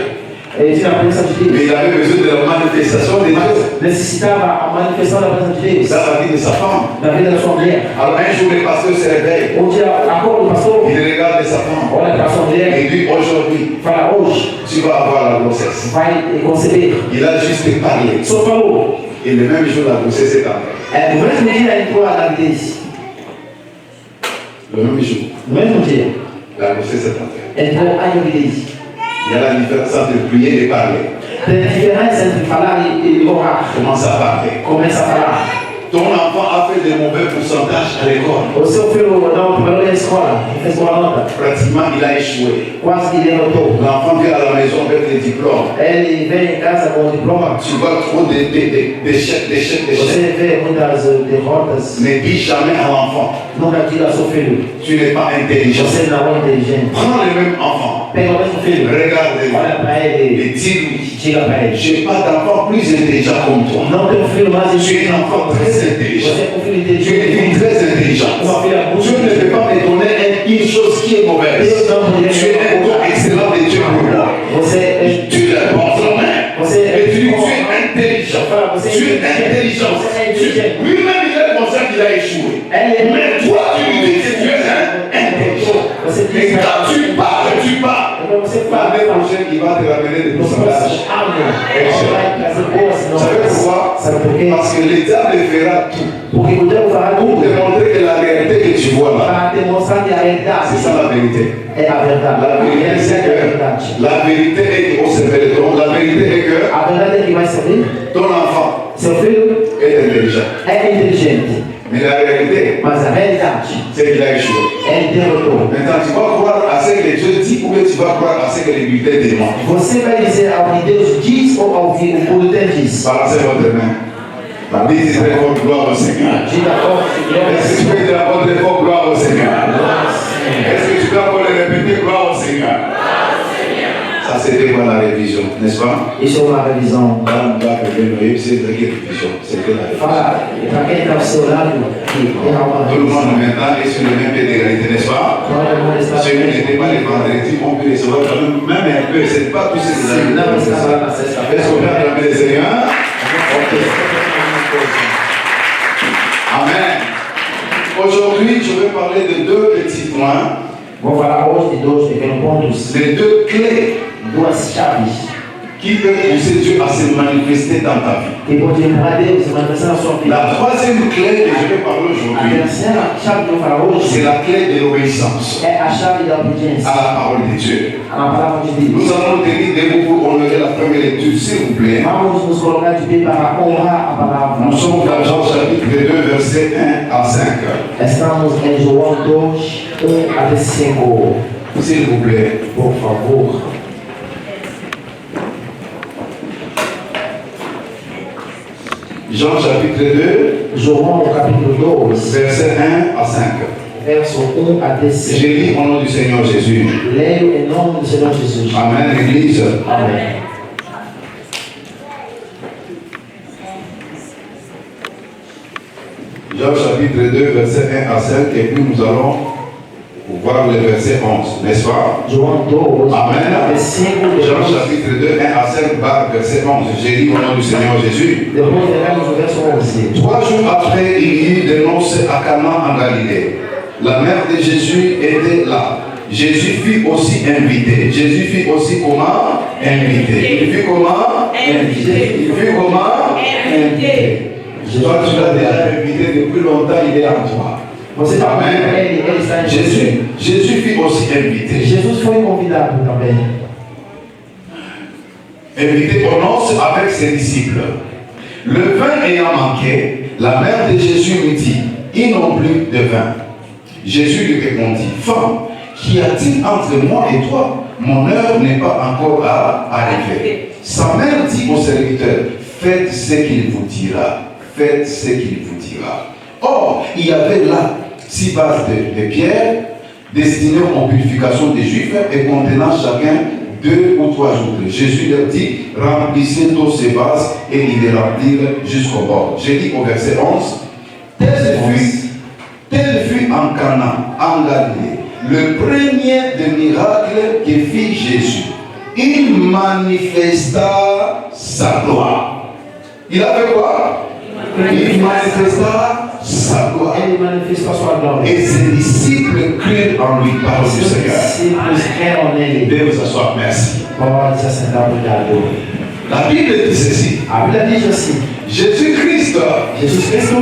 Mais il avait besoin de la manifestation de Dieu. Necessitava a manifestação da presença de Deus. Dans la vie de sa femme. Na vida da sua mulher. Alors un jour le pasteur se réveille. Acorda o pastor. Il regarde sa femme. Olha para sua mulher. Et dit aujourd'hui. Fala hoje. Tu vas avoir la grossesse. Vai conceber. Il a juste parlé. Só falou. Et le même jour la grossesse est entrée. No mesmo dia entrou a gravidez. Le même jour. No mesmo dia. La grossesse est entrée. Entrou a gravidez. Il y a la différence entre prier et parler. Tem diferença entre falar e orar. Commence à parler. Começa a falar. Ton enfant a fait des mauvais pourcentages à l'école. O seu filho não trabalhou na escola, não fez boa nota. Pratiquement, il a échoué. Quase que ele derrotou. L'enfant vient à la maison avec des diplômes. Ele vem em casa com o diploma. Tu vois trop d'échecs. Você vê muitas derrotas. Ne dis jamais à l'enfant. Nunca diga ao seu filho. Tu n'es pas intelligent. Você não é inteligente. Prends le même enfant. Pega o mesmo filho. Regarde-le. Olha para ele. Et dis-lui. Diga para ele. Je n'ai pas d'enfant plus intelligent comme toi. Não tem filho mais Tu es un enfant très intelligent. Você é filho Tu es inteligente. une fille très intelligente. Dieu ne peut pas me donner une chose qui est mauvaise. Tu es un don excellent de Dieu pour moi. Tu le portes en main. Et tu dis, tu es intelligent. Tu es intelligent. Lui-même, il est conscient qu'il a échoué. Mais toi, tu lui dis que tu es intelligent. Et quand tu parles, l'année prochaine, il va te ramener des pourcentages. Excellent. Savez pourquoi? Parce que le diable fera tout pour te montrer que la réalité que tu vois là, c'est ça la vérité. La vérité est que, la vérité est que ton enfant est intelligent. Mais la réalité, c'est qu'il a échoué. Maintenant, tu vas croire à ce que Dieu dit ou bien tu vas croire à ce que les bulletins demandent. Você vai dizer ao que Deus diz ou ao que o bulletin diz? Balancez votre main. Dites très fort gloire au Seigneur. Est-ce que tu peux dire à votre fort gloire au Seigneur? Est-ce que tu peux encore le répéter gloire au Seigneur? Ça c'était quoi la révision, n'est-ce pas? Isso é uma revisão. C'était la révision. Fala para quem está ao seu lado que é uma Tout le monde maintenant est sur le même pied d'égalité, n'est-ce pas? Ceux qui n'étaient pas les vendredis ont pu recevoir quand même un peu. Ce n'est pas tout ce que vous avez dit. Est-ce qu'on peut acclamer le Seigneur? Amen. Aujourd'hui, je vais parler de deux petits points. Vou falar hoje de dois pequenos pontos. Les deux clés Duas chaves. qui peuvent pousser Dieu à se manifester dans ta vie. Que pode empurrar Deus se manifestar na sua vida. La troisième clé que je vais parler A aujourd'hui, terceira chave que eu vou falar hoje c'est la clé de l'obéissance é a chave da obediência. à la parole de Dieu. Na palavra de Nous Deus. allons tenir debout pour honorer la première lecture, s'il vous plaît. Vamos nos colocar de pé para honrar a palavra. Nous sommes dans Jean chapitre 2, versets 1 à 5. Estamos em João 2, 1 até 5. S'il vous plaît. Por favor. Jean chapitre 2, João capítulo 2, versets 1 à 5. verso 1 até 5. Je lis au nom du Seigneur Jésus. Leio em nome do Senhor Jesus. Amen, l'Église. Amém. Jean chapitre 2, versets 1 à 5, et puis nous allons voir le verset 11, n'est-ce pas? João 2, Amen. versículo Jean 2. chapitre 2, 1 à 5, verset 11. J'ai dit au nom du Seigneur Jésus. Depois veremos o verso 11. 3 jours après, il y eut des noces à Cana en Galilée. La mère de Jésus était là. Jésus fut aussi invité. Jésus fut aussi comment? Invité. Il fut comment? Invité. Il fut comment? Invité. Toi, tu l'as déjà invité depuis longtemps, il est en toi. Você está Amém. com ele está em Jésus, Jésus fut aussi invité. Jesus foi convidado também. Invité aux noces avec ses disciples. Le vin ayant manqué, la mère de Jésus lui dit, ils n'ont plus de vin. Jésus lui répondit, femme, qu'y a-t-il entre moi et toi? Mon heure n'est pas encore arrivée. Sa mère dit au serviteur, faites ce qu'il vous dira. Faites ce qu'il vous dira. Or, il y avait là 6 vases de pierre destinés aux purifications des Juifs et contenant chacun 2 ou 3 joutres. Jésus leur dit, remplissez tous ces vases et ils les remplirent jusqu'au bord. J'ai dit au verset 11, tel fut en Cana, en Galilée, le premier des miracles que fit Jésus. Il manifesta sa gloire. Il a fait quoi? Il manifesta sa gloire. Ele manifestou a sua glória. Et ses disciples crurent en lui par le Seus Seigneur. discípulos creram nele. Dieu vous assoit, merci. Pode se assentar, obrigado. La Bible dit ceci. A Bíblia diz assim: Jésus-Christ, Jesus Cristo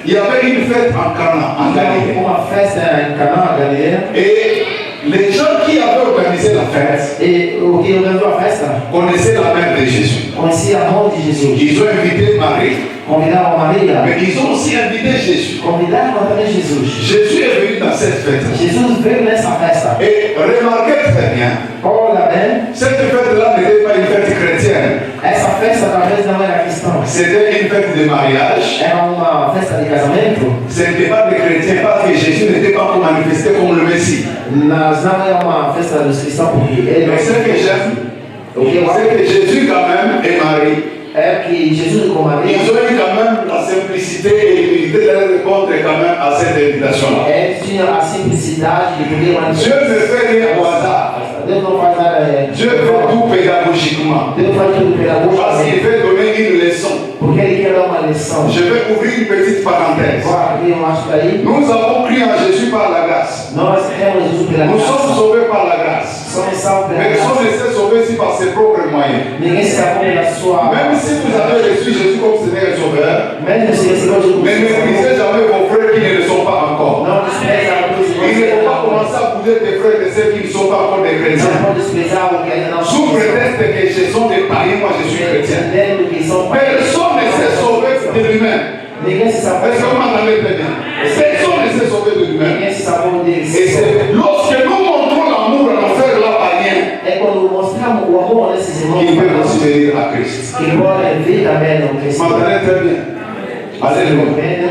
il y avait une fête en Cana, en Galilée. uma festa em Canaã, Galileia. Et les gens qui avaient organisé la fête E o que organizou a festa connaissaient la mère de Jésus. conhecia a mão de Jesus. Ils ont invité Marie, Convidaram Maria. mais ils ont aussi invité Jésus. Convidaram também Jesus. Jésus est venu dans cette fête. Jesus veio nessa festa. Et remarquez très bien, Olha bem, cette fête-là n'était pas une fête chrétienne. essa festa talvez não era cristã. C'était une fête de mariage. Era uma festa de casamento. Ce n'était pas des chrétiens parce que Jésus n'était pas encore manifesté comme le Messie. Mas não era uma festa dos cristãos porque ele Mais ce que j'aime, O que eu acho c'est que Jésus quand même et Marie, é que Jesus com Maria ils ont eu quand même la simplicité et l'humilité de répondre quand même à cette invitation-là. eles tinham a simplicidade de poder Dieu manifestar. ne fait rien au hasard. Deus não faz nada. Dieu fait tout pédagogiquement. Deus faz tudo Parce qu'il pedagogicamente. veut donner une leçon. Porque ele quer dar uma lição. Je vais ouvrir une petite parenthèse. Agora, aqui eu acho daí. Nous avons cru en Jésus par la grâce. Nós temos Jesus pela Nous sommes graça. sauvés par la grâce. Somos salvos pela Personne graça. ne s'est sauvé ici par ses propres moyens. Ninguém se salvou pela sua. Même si vous avez reçu Jésus comme Seigneur et Sauveur, Mesmo se recebeu Jesus como ne méprisez Salvador, jamais vos frères qui ne le sont pas encore. não despreza a cruz de Il ne faut pas você. commencer à accuser tes frères et ceux qui ne sont pas encore des Não chrétiens. pode desprezar o que ainda não Sous prétexte que ce sont des païens, moi je suis chrétien. entendendo que são Personne ne s'est sauvé de lui-même. Ninguém se salvou. Est-ce que vous m'entendez très bien? Personne ne s'est sauvé de lui-même. Ninguém se salvou deles. Et c'est lorsque nous montrons l'amour à nos frères là païens É quando mostramos o amor desses irmãos qu'ils peuvent aussi venir à Christ. que podem vir também no Vous crescimento. m'entendez très bien? Alléluia.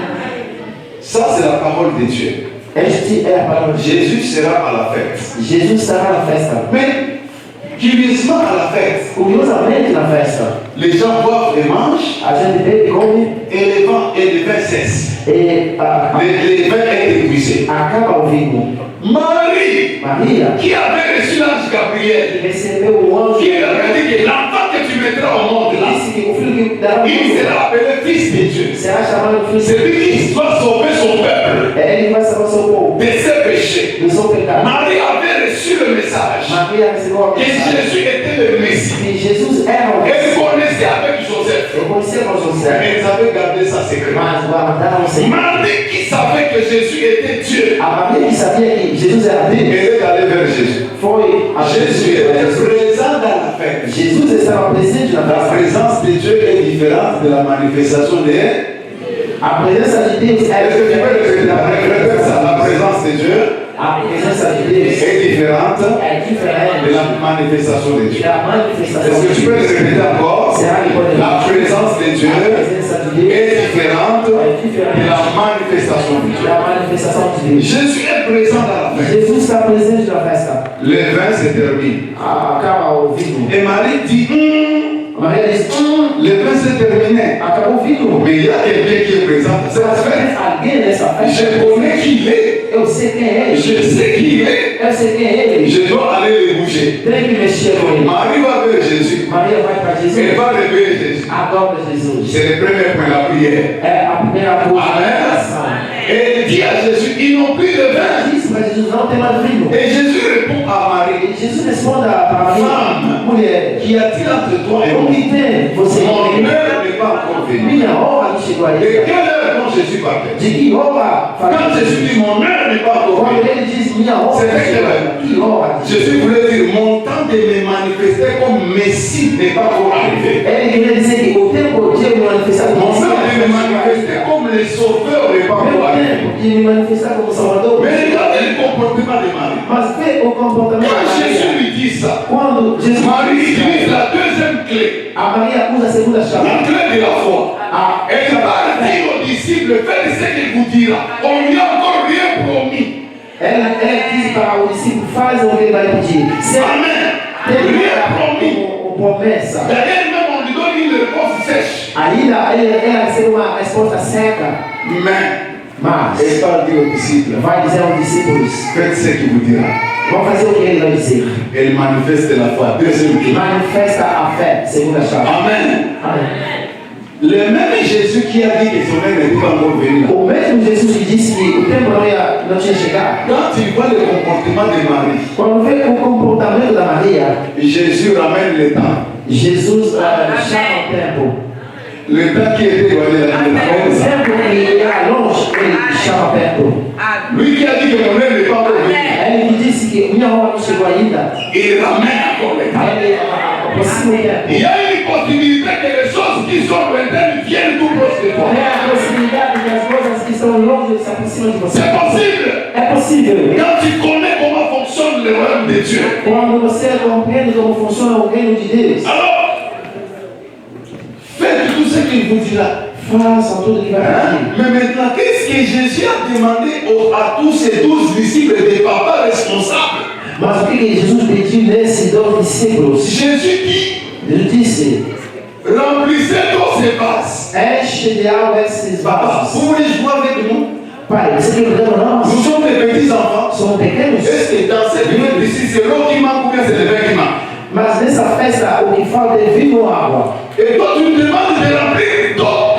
Ça c'est la parole de Dieu. Este é a palavra de Jésus sera à la fête. Jesus estará na festa. Mais, curieusement à la fête, Curiosamente na festa, les gens boivent et mangent a gente bebe e come et les vins cessent. e Les vins est épuisé. acaba o vinho. Marie, Maria, qui avait reçu l'ange Gabriel, que recebeu o anjo, qui lui avait dit que l'enfant que tu mettras au monde là, disse que o filho que il sera appelé fils de Dieu. será chamado filho. C'est lui qui doit sauver son peuple Ele vai salvar seu povo de ses péchés. do seu pecado. Marie avait reçu le message Maria recebeu a que mensagem Jésus était le Messie. que Jesus era o Elle connaissait avec Joseph. Eu conhecia com José, Mais ils avaient gardé ça secret. mas guardaram o Senhor. Marie qui savait que Jésus était Dieu. A Maria que sabia que Jesus era Deus, Elle est allée vers Jésus. foi a Jésus était présent dans la fête. Jesus estava presente na La festa. présence de Dieu est différente de la manifestation de Dieu. A presença de Deus é Est-ce que tu peux répéter diferente. ça? La présence de Dieu A presença de Deus est différente é de diferente la manifestation de Dieu. da Est-ce manifestação que de tu peux Deus. répéter encore? Será que pode La présence de Dieu A presença de Deus est différente de la manifestation de Dieu. da manifestação de Deus. Jésus est présent dans la fête. Jesus está presente na festa. Le vin se termine. Acaba o vinho. Et Marie dit, Maria diz: le vin se terminé. acabou o vinho. Mais il y a quelqu'un qui est présent dans cette fête. Alguém nessa festa. Je connais qui il est. Eu sei quem é ele. Je sais qui il est. Eu sei quem é ele. Je dois aller le bouger. Tem que mexer com ele. Marie va vers Jésus. Maria vai para Elle Jesus. va réveiller Jésus. Adora Jesus. C'est le premier point, la prière. É a primeira coisa da Amen. oração. Et elle dit à Jésus, ils n'ont plus de vin. Diz para Jesus: não tem mais vinho. Et Jésus répond à Marie, E Jesus responde para Maria: Femme. mulher, qu'y a-t-il entre toi et o moi? que tem você Mon comigo? heure n'est pas encore venue. Minha hora não chegou De ainda. quelle heure quand Jésus parlait? De que hora? Quand Jésus dit mon heure n'est pas encore Quando venue, ele diz minha hora, Você tem que chegou. ver. Que hora? Jésus voulait dire mon temps de me manifester comme Messie n'est pas encore arrivé. Ele queria dizer que o tempo de eu me manifestar como Mon temps de me Messias, manifester comme le Sauveur n'est pas meu encore arrivé. tempo de me manifestar como Salvador. Mais regardez le comportement de Marie. Mas vê o comportamento Quand da Jésus Maria. lui dit ça, Quando Jesus Marie utilise la deuxième clé, a Maria usa a segunda la chave. clé de la foi. Elle va dire aux disciples, faites ce qu'il vous dira. On lui a encore rien promis. Ela diz para o discípulo: faz o que ele vai pedir. Se Amen. tem Rien promis. promessa, D'ailleurs, même on lui donne une réponse sèche. ainda ela recebe uma resposta seca. Mais, elle Mas va dire aux disciples, vai dizer aos discípulos: faites ce qu'il vous dira. vão fazer o que ele vai dizer. Elle manifeste la foi. Deuxième clé. Manifesta a fé, segunda chave. Amen. Amém. Le même Jésus qui a dit que son heure n'était pas encore venue là. O mesmo Jesus que disse que o tempo não tinha chegado. Quand tu vois le comportement de Marie, Quando vê o comportamento da Maria, Jésus ramène le temps. Jesus chama o tempo. Le temps qui était éloigné de la O tempo que era longe, ele chama perto. Lui qui a dit que mon heure n'est pas encore venue, Ele que disse que minha hora não chegou ainda. il ramène encore le temps. Ele aproxima o tempo. Il y a une possibilité que les choses qui sont lointaines viennent tout proche de toi. É a possibilidade que as coisas que estão longe se aproximam de você. C'est possible. É possível. Quand tu connais comment fonctionne le royaume de Dieu. Quando você compreende como funciona o reino de Deus, Alors, faites tout ce qu'il vous dira. façam tudo que vai pedir. Mais maintenant, qu'est-ce que Jésus a demandé à tous ces 12 disciples des papas responsables? Mas o que Jesus pediu nesses 12 discípulos? Jésus dit, Jesus disse: remplissez tous ces vases. enche de água esses Papa, vasos. vous voulez jouer avec nous? Pai, você quer mudar nós? Nous sommes des petits enfants. Somos pequenos. Est-ce que dans cette fête ici, c'est l'eau qui manque ou bien c'est le vin qui manque? Mas nessa festa o que falta é vinho ou água. Et toi, tu me demandes de remplir d'eau.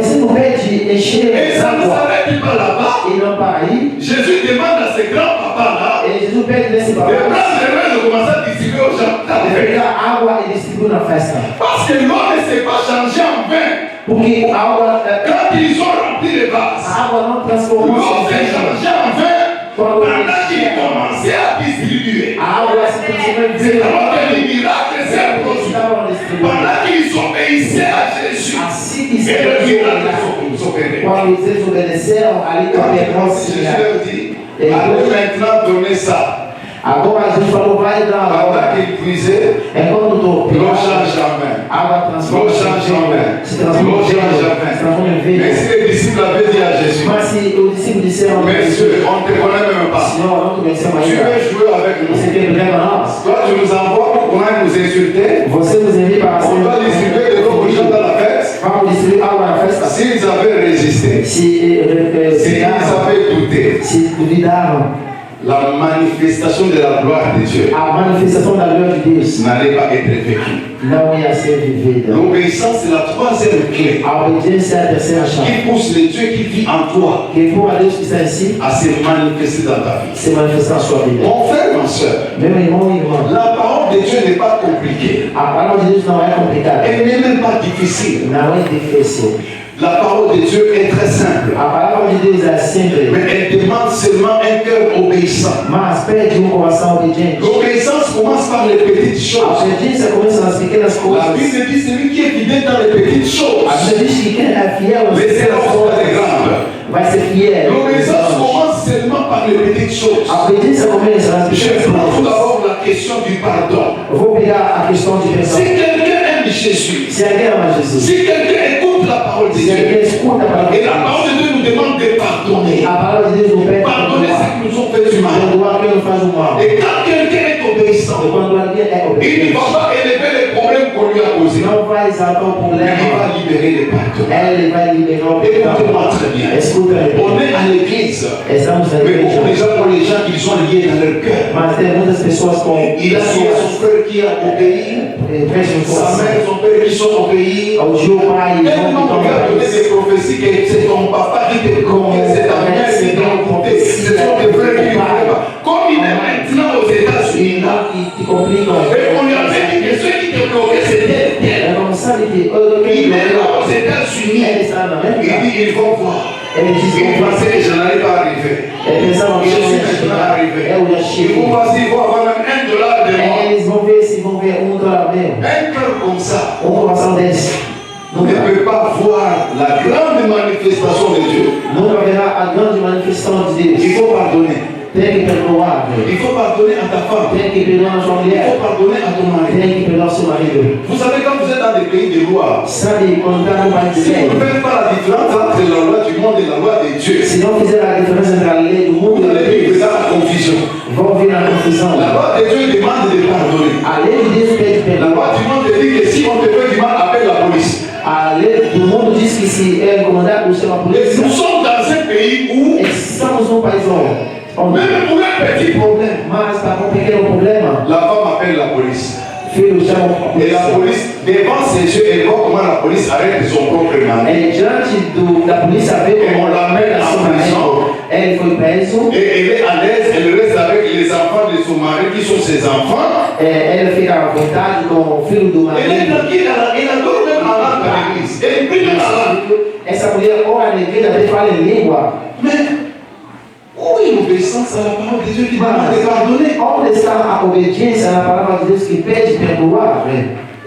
Você não pede encher Et de ça ne água s'arrête pas là-bas. e não para aí. Jésus demande à ces grands papas-là E Jesus pede nesse de babado prendre le vin et de commencer à distribuer aux gens. de pegar água e distribuir na festa. Parce que l'eau ne s'est pas changée en vin. Porque a água, Quand ils ont rempli les vases, a água não transformou l'eau em s'est vinho. changée en vin pendant qu'ils commençaient à distribuer. A água se transformou em C'est vinho. alors que les miracles s'est produit. Estavam distribuindo. Pendant qu'ils obéissaient à Jésus. Assim que Et le miracle s'opérait. quando eles obedeceram, ali também Jésus leur dit, Et allez maintenant donner ça. Agora Jesus falou: vai dar Pendant água. qu'ils puisaient, É quando tu l'eau change en vin. água transforma L'eau change en vin. se transforma L'eau em vinho, change en se transforma em vin. Mais vinho. si les disciples avaient dit à Jésus, Mas se os discípulos disseram: Messieurs, on ne te connaît même pas. Senhor, não te conhecemos Tu ainda. veux jouer avec Você nous? quer brincar com nós? Toi, tu nous envoies pour qu'on aille nous insulter. Você nos envia para On doit distribuer de l'eau aux gens dans la fête. Vamos distribuir água na festa. S'ils avaient résisté, Se s'ils avaient douté, se duvidaram, la manifestation de la gloire de Dieu n'allait pas être vécue. L'obéissance est la troisième clé qui pousse le Dieu qui vit en toi à se manifester dans ta vie. Mon frère, ma soeur, la parole de Dieu n'est pas compliquée. Elle n'est même pas difficile. La parole de Dieu est très simple. Mais elle demande seulement un cœur obéissant. L'obéissance commence par les petites choses. La Bible dit celui qui est fidèle dans les petites choses, laissez-le dans les grandes. L'obéissance commence seulement par les petites choses. Je prends tout d'abord la question du pardon. Si quelqu'un aime Jésus, si quelqu'un écoute la parole de Dieu, et la parole de Dieu nous demande de pardonner. Pardonner ce que nous ont fait du mal. Et quand quelqu'un est obéissant, il ne va pas élever les problèmes qu'on lui a posés. Il va libérer les pardons. Écoutez-moi très bien. On est à l'église, mais pour les gens qui sont liés dans leur cœur. Il a son frère qui a obéi, sa mère, son père qui sont obéis. Tellement on a donné des prophéties que c'est ton papa qui te compte, c'est ta mère qui t'a compté, ce sont tes frères qui ne comprennent pas. Comme il est maintenant aux États-Unis, et on lui a dit que ceux qui te bloquaient c'était tel. Il est là aux États-Unis, il dit ils vont voir. Il pensait que je n'allais pas arriver. Je suis maintenant arrivé. Ils vont voir s'ils vont avoir même $1 de moi. Un cœur comme ça ne peut pas voir la grande manifestation de Dieu. Il faut pardonner. Il faut pardonner à ta femme. Il faut pardonner à ton mari. Vous savez, quand vous êtes dans des pays de loi, si vous ne faites pas la différence entre la loi du monde et la loi de Dieu, vous allez vivre dans la confusion. La loi de Dieu demande de pardonner. La loi du monde dit que si on te fait du mal, appelle la police. Nous sommes dans un pays où même pour un petit problème, la femme appelle la police. Et la police, devant ses yeux, elle voit comment la police arrête son propre mari. Et on l'amène en prison. Et elle est à l'aise, elle reste avec les enfants de son mari qui sont ses enfants. Elle est tranquille, elle adore même la langue à l'église. Elle prie dans la langue. Mais où est l'obéissance à la parole de Dieu qui demande de pardonner? Onde está a obediência na palavra de Deus que pede perdoar?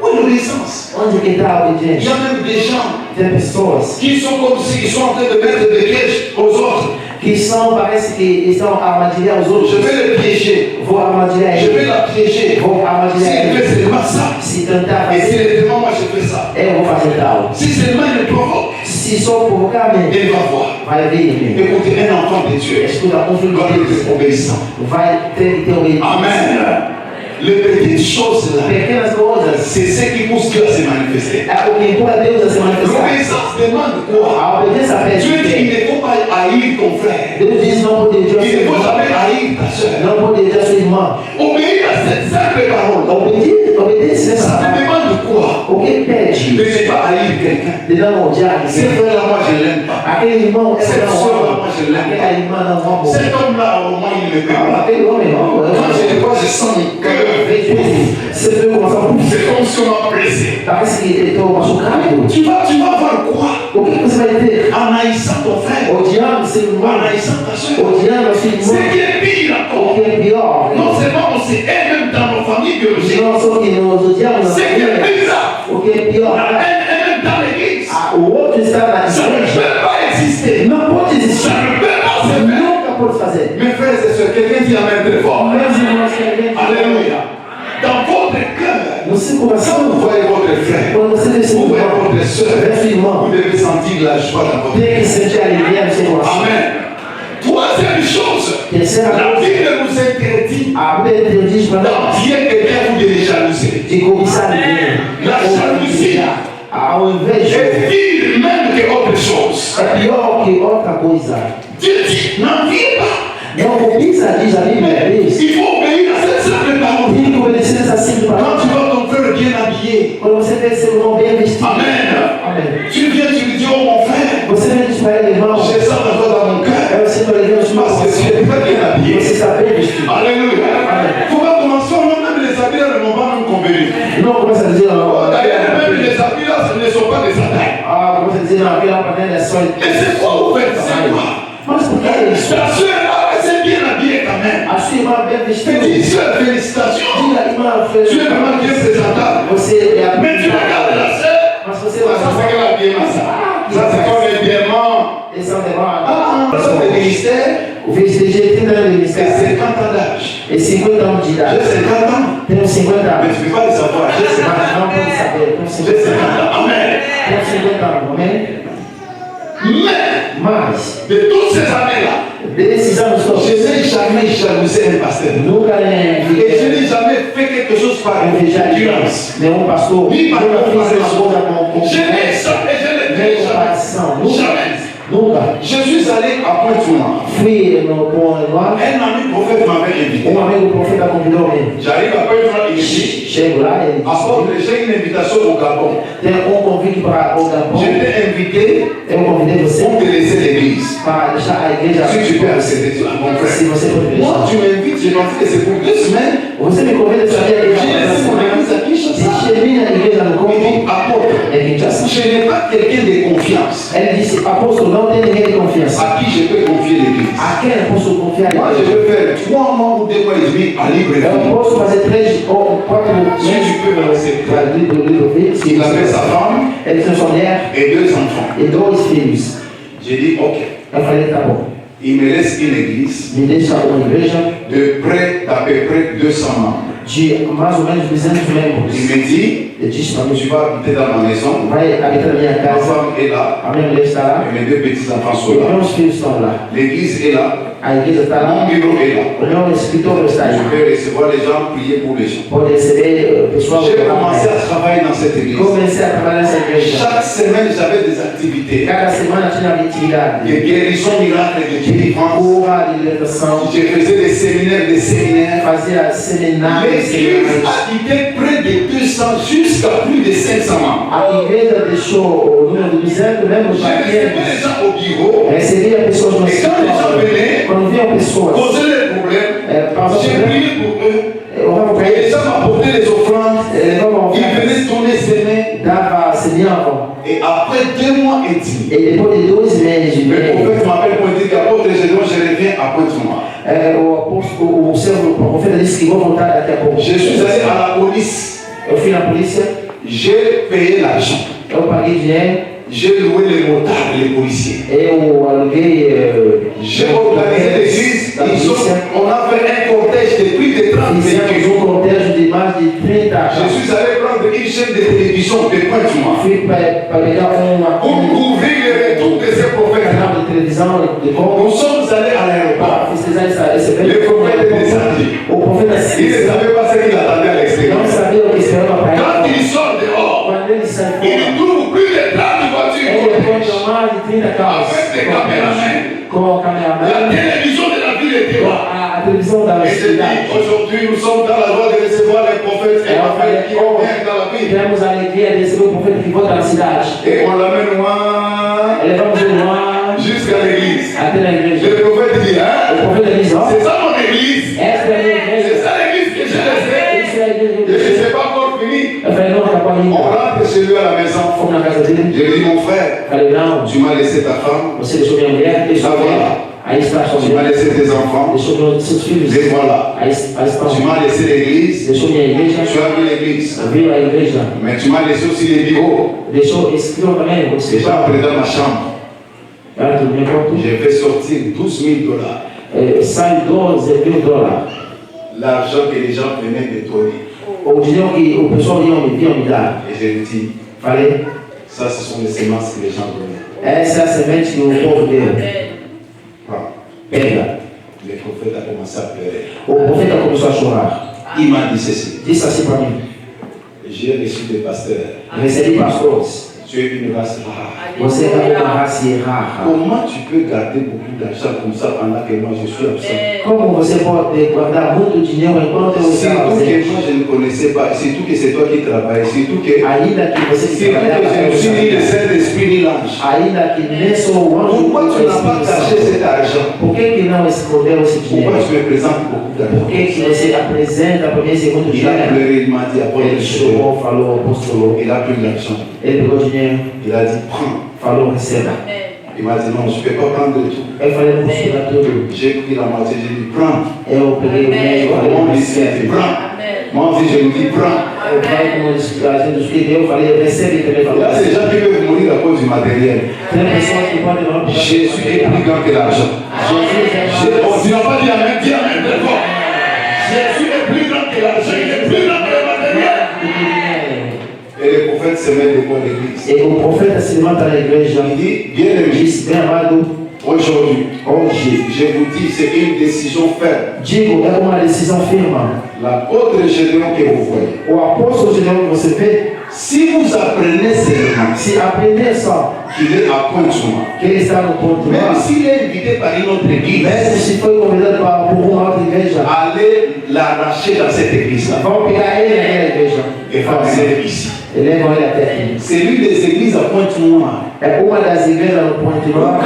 Où est l'obéissance? Onde que está a Il y obediência? a même des gens Tem pessoas qui sont comme s'ils sont en train de mettre des pièges aux autres. que parece que estão a armadilhar os outros. Je vais le piéger. Vou armadilhar Je ele. vais la piéger. Vou armadilhar Si elle ele. fait seulement ça, Se tentar et si fazer, elle est devant moi, je fais ça. eu vou fazer tal. Si seulement elle me provoque, Se só provocar mesmo, elle va voir. vai ver em mim. Écoutez, un enfant de Dieu Escuta, um filho doit de Deus être obéissant. vai ter que ter obediência. Amen. Les petites choses là, Pequenas coisas, c'est ce qui pousse Dieu à se manifester. é o que empurra Deus a se manifestar. L'obéissance demande quoi? A obediência pede. Dieu dit qu'il ne faut pas haïr ton frère. Deus diz não pode odiar Il seu ne faut irmão. jamais haïr ta soeur. Não pode odiar sua irmã. Obéir à cette simple parole. Obediência Ça te nessa demande quoi? o que pede De ne pas haïr quelqu'un. de não odiar Ce ninguém. frère-là, moi je l'aime pas. Aquele irmão é Cette não soeur-là, ama. moi je l'aime Aquela pas. irmã não ama. Cet homme-là, au moins il ne me plaît pas. Aquele homem não Quand je le vois, je sens mon cœur. Você vê como essa C'est comme si on m'a blessé. parece que ele está machucado. Tu vas voir quoi? O que você vai ter? En haïssant ton frère, Odiando seu en irmão, haïssant ta soeur. odiando a sua Ce irmã. qui est pire O encore, que é pior? non seulement on s'est même dans nos familles biologiques, Nós só que nós odiamos a ce qui est família. bizarre, O que é pior? la haine est même dans l'église. O outro está na Ça ne igreja. peut pas exister. Não pode existir. Ça ne peut pas se faire. Nunca pode fazer. Mes frères et sœurs, quelqu'un dit amen très fort. Meus irmãos, que alguém Alléluia. Dans votre cœur, no seu quand coração, vous voyez votre frère, quando você vê seu vous voyez irmão, votre soeur, vê seu irmão, vous devez sentir la joie dans votre tem que sentir a alegria no seu coração. Amen. Troisième chose, Terceira la coisa, Bible nous interdit a Bíblia de Deus diz para nós d'envier quelqu'un ou de les jalouser. de cobiçar ninguém. La Ou jalousie ao invés de est pire même que autre chose. é pior que outra coisa. Dieu dit, n'enviez pas. Não cobiça, diz a Bíblia, Il faut obéir à cette simple parole. tem que obedecer essa simples Quand palavra. tu vois ton frère bien habillé, Quando você vê seu irmão bem vestido, Amen. amém. Tu viens, tu lui dis, oh mon frère, Você vem diz para ele, irmão, j'ai ça dans mon cœur. eu sinto alegria no seu Parce que tu es très bien habillé. Você está bem vestido. Alléluia. Il faut pas commencer, même les habits là ne vont pas même convenir. Não começa a dizer, D'ailleurs, même les habits là, ce ne sont pas des attaques. começa a dizer, não, aquela para dentro é só. Et c'est quoi vous faites? C'est quoi? Mas por que isso? Ta soeur là, elle s'est bien habillée quand même. A sua irmã bem vestida. Dis, soeur, félicitations. Diga, irmã, Tu es vraiment bien présentable. você é a Mais tu regardes la soeur. Mas você Ça, c'est qu'elle a bien ça. Ça, c'est comme un diamant. Esse é um demônio. Ça, c'est des mystères. O VCG tem dano de C'est ministério. 50 ans d'âge. É 50 anos de idade. J'ai 50 ans. Tenho 50 Mais anos. tu ne peux pas le savoir. J'ai 50 ans. Mas não pode saber. Tenho J'ai 50 50 anos. ans. Amen. Tenho 50 anos, amém? Mas, De toutes ces années-là, desses anos je todos, n'ai jamais jalousé un pasteur. nunca Et je nem n'ai jamais fait quelque chose par influence. nenhum pastor, Ni par nunca fiz uma comparaison. coisa com Je n'ai ça et je n'ai nem fait comparação. jamais. Nunca, Jamais. nunca. Je suis allé à Pointe-Noire. Fui no Poa, Un ami prophète m'avait invité. amigo profeta convidou me. J'arrive à Pointe-Noire ici. Chego lá e ele Apôtre, j'ai une invitation au Gabon. tem convite para o Gabão. Je t'ai invité Eu convidei você pour te laisser l'église. para deixar a igreja. Si tu peux accepter ça, mon Se frère. você pode Moi, deixar. tu m'invites, j'ai pensé que c'est pour 2 semaines. Você me convida para saber a J'ai laissé mon église à Kinshasa. Deixei minha igreja no Il Congo. dit, apôtre, É Kinshasa. je n'ai pas quelqu'un de confiance Ele disse, apóstolo, não tem ninguém de confiança. à qui je peux confier l'église. A quem eu posso confiar? Moi, je veux faire 3 mois ou 2 mois et demi à libre Eu vie. posso fazer 3 ou 4 Si tu peux me accepter. para livre filho. Il avait sa femme Ele tem sua mulher et 2 enfants. e 2 filhos. J'ai dit, ok. Eu falei, tá bom. Il me laisse une église Me deixa uma igreja de près d'à peu près 200 membres. de mais ou menos 200 membros. Il me dit, Ele disse para mim, tu vas habiter dans ma maison. vai habitar na minha Ma casa. femme est là. A minha mulher está lá. Et mes 2 petits-enfants E sont là. meus filhos estão lá. L'église est là. A igreja está Mon lá. bureau est là. O meu escritório está aí. Je peux recevoir les gens, prier pour les gens. Pode receber pessoal. J'ai commencé à travailler dans cette église. Comecei a trabalhar nessa igreja. Chaque semaine, j'avais des activités. Cada semana tinha uma atividade. De guérison miracle, de délivrance. Cura, de libertação. Je faisais des séminaires. Fazia seminários. L'église a quitté près de 200 jusqu'à plus de 500 membres. A igreja deixou o número de 200 membros J'ai para recevais les gens au bureau, recebia pessoas no et quand les gens escritório. venaient, Quando viam pessoas, posaient leurs problèmes, passavam j'ai por prié pour eux. orava para Et les eles, gens m'apportaient les offrandes, levavam ils ofertas, venaient tourner ses mains. dava, semeavam. Et après 2 mois et demi, E depois de 2 meses e le meio, prophète m'appelle pour me dire qu'apôtre, je reviens à Pointe-Noire. o servo, o profeta disse que vou voltar daqui a pouco. Je suis allé à la police. Eu fui na polícia, J'ai payé l'argent. eu paguei dinheiro, J'ai loué les motards, les policiers. eu aluguei. J'ai organisé l'église. da polícia. On a fait un cortège de plus de 30 Fizemos véhicules. cortejo de mais de 30 Je carros. suis allé prendre une chaîne de télévision de Pointe-Noire Fui para pegar pour couvrir le retour de ces prophètes. canal de televisão de Congo. Nous sommes allés à l'aéroport. Para festejar esse Le evento. prophète est descendu. O profeta Il ne savait pas ce qu'il attendait à l'extérieur. não sabia o que esperava para Quand ele. il sort dehors, Quando ele sai il fora, trouve plus de 30 voitures. ele encontra mais de 30 carros. Avec des caméramans. Com o La cameraman. télévision de la ville était Com là. a televisão da Et je dis, cidade. aujourd'hui, nous sommes dans la joie de recevoir les prophètes et la fête qui revient dans la ville. Temos a alegria de receber o profeta que volta na cidade. Et on l'amène loin Levamos ele lá jusqu'à l'église. até na igreja. Le prophète dit, O hein? profeta diz, ó, C'est ça mon église. essa é a minha C'est igreja. ça l'église que j'ai laissée. Isso é a igreja que Et eu je ne deixei. sais pas encore fini. Eu falei, não, acabou On ainda. rentre chez lui à la maison. Fomos na casa dele. Je lui dis, mon frère, Falei, não, tu m'as laissé ta femme, você deixou minha mulher, deixou Ah, minha voilà. mulher. Aí está a sua tu m'as mulher, laissé tes enfants, deixou seus filhos. et voilà. Aí está Tu o m'as laissé l'église, deixou minha igreja, tu as vu l'église. viu a igreja, Mais tu m'as laissé aussi les bureaux. deixou esse filho também, você Déjà, après dans ma chambre, ela tudo bem pronto. j'ai fait sortir $12,000. Sai $12,000. L'argent que les gens venaient de donner. O dinheiro que o pessoal ia me dar. Et je lui dis, Falei, ça, ce sont les semences que les gens donnaient. essa é a semente que o povo deu. Prends. Pega. Le prophète a commencé à pleurer. O profeta começou a chorar. Il m'a dit ceci. Disse assim para mim: J'ai reçu des pasteurs. recebi pastores. Tu es une race rare. Você é uma raça rara. Comment tu peux garder beaucoup d'argent comme ça pendant que moi je suis absent? Como você pode guardar muito dinheiro enquanto eu estava Surtout que ausente? moi je ne connaissais pas, surtout que c'est toi qui travailles, surtout que Ainda que você je ne suis ni le Saint-Esprit ni l'ange. ainda que nem sou o anjo, Pourquoi tu n'as pas caché cet argent? por que não escondeu esse dinheiro? Pourquoi tu me présentes beaucoup Por d'argent? que você apresenta para mim esse muito Il a dinheiro? pleuré, il m'a dit après Ele le chorou, falou, apostolou. il a pris l'argent. Ele pegou o dinheiro, Il a dit prends. falou, receba. Il m'a dit non, je ne peux pas prendre tout. Eu falei, não posso pegar tudo. J'ai pris la moitié, j'ai dit prends. Eu peguei o meio, falei, Mon fils, il a dit recebe. prends. Mon fils, je lui dis prends. Eu falei com a gente escreveu, eu falei, recebe também. Il y Falou, a ces gens qui peuvent mourir à cause du matériel. tem pessoas que podem não pegar. Jésus est plus grand que l'argent. Oh, tu n'as pas dit amen, dis amen, très fort. Jésus est plus grand que l'argent, il est plus grand que le matériel. Et les prophètes se mettent devant l'église. E o profeta se levanta na igreja Il dit, bien e aimé, diz, bem amado, aujourd'hui, hoje, je vous dis, c'est une décision ferme. digo, é uma decisão firme. L'apôtre Gédéon que vous voyez, O apóstolo Gideão que você vê, si vous apprenez seulement se aprender só qu'il est à Pointe-Noire, que ele está no ponto même lá, s'il est invité par une autre église, mesmo se foi convidado por uma outra igreja, allez l'arracher dans cette église-là vão pegar ele naquela igreja et faire ici. e levam ele até aqui. C'est l'une des églises à Pointe-Noire. É uma das igrejas no Ponte Nova,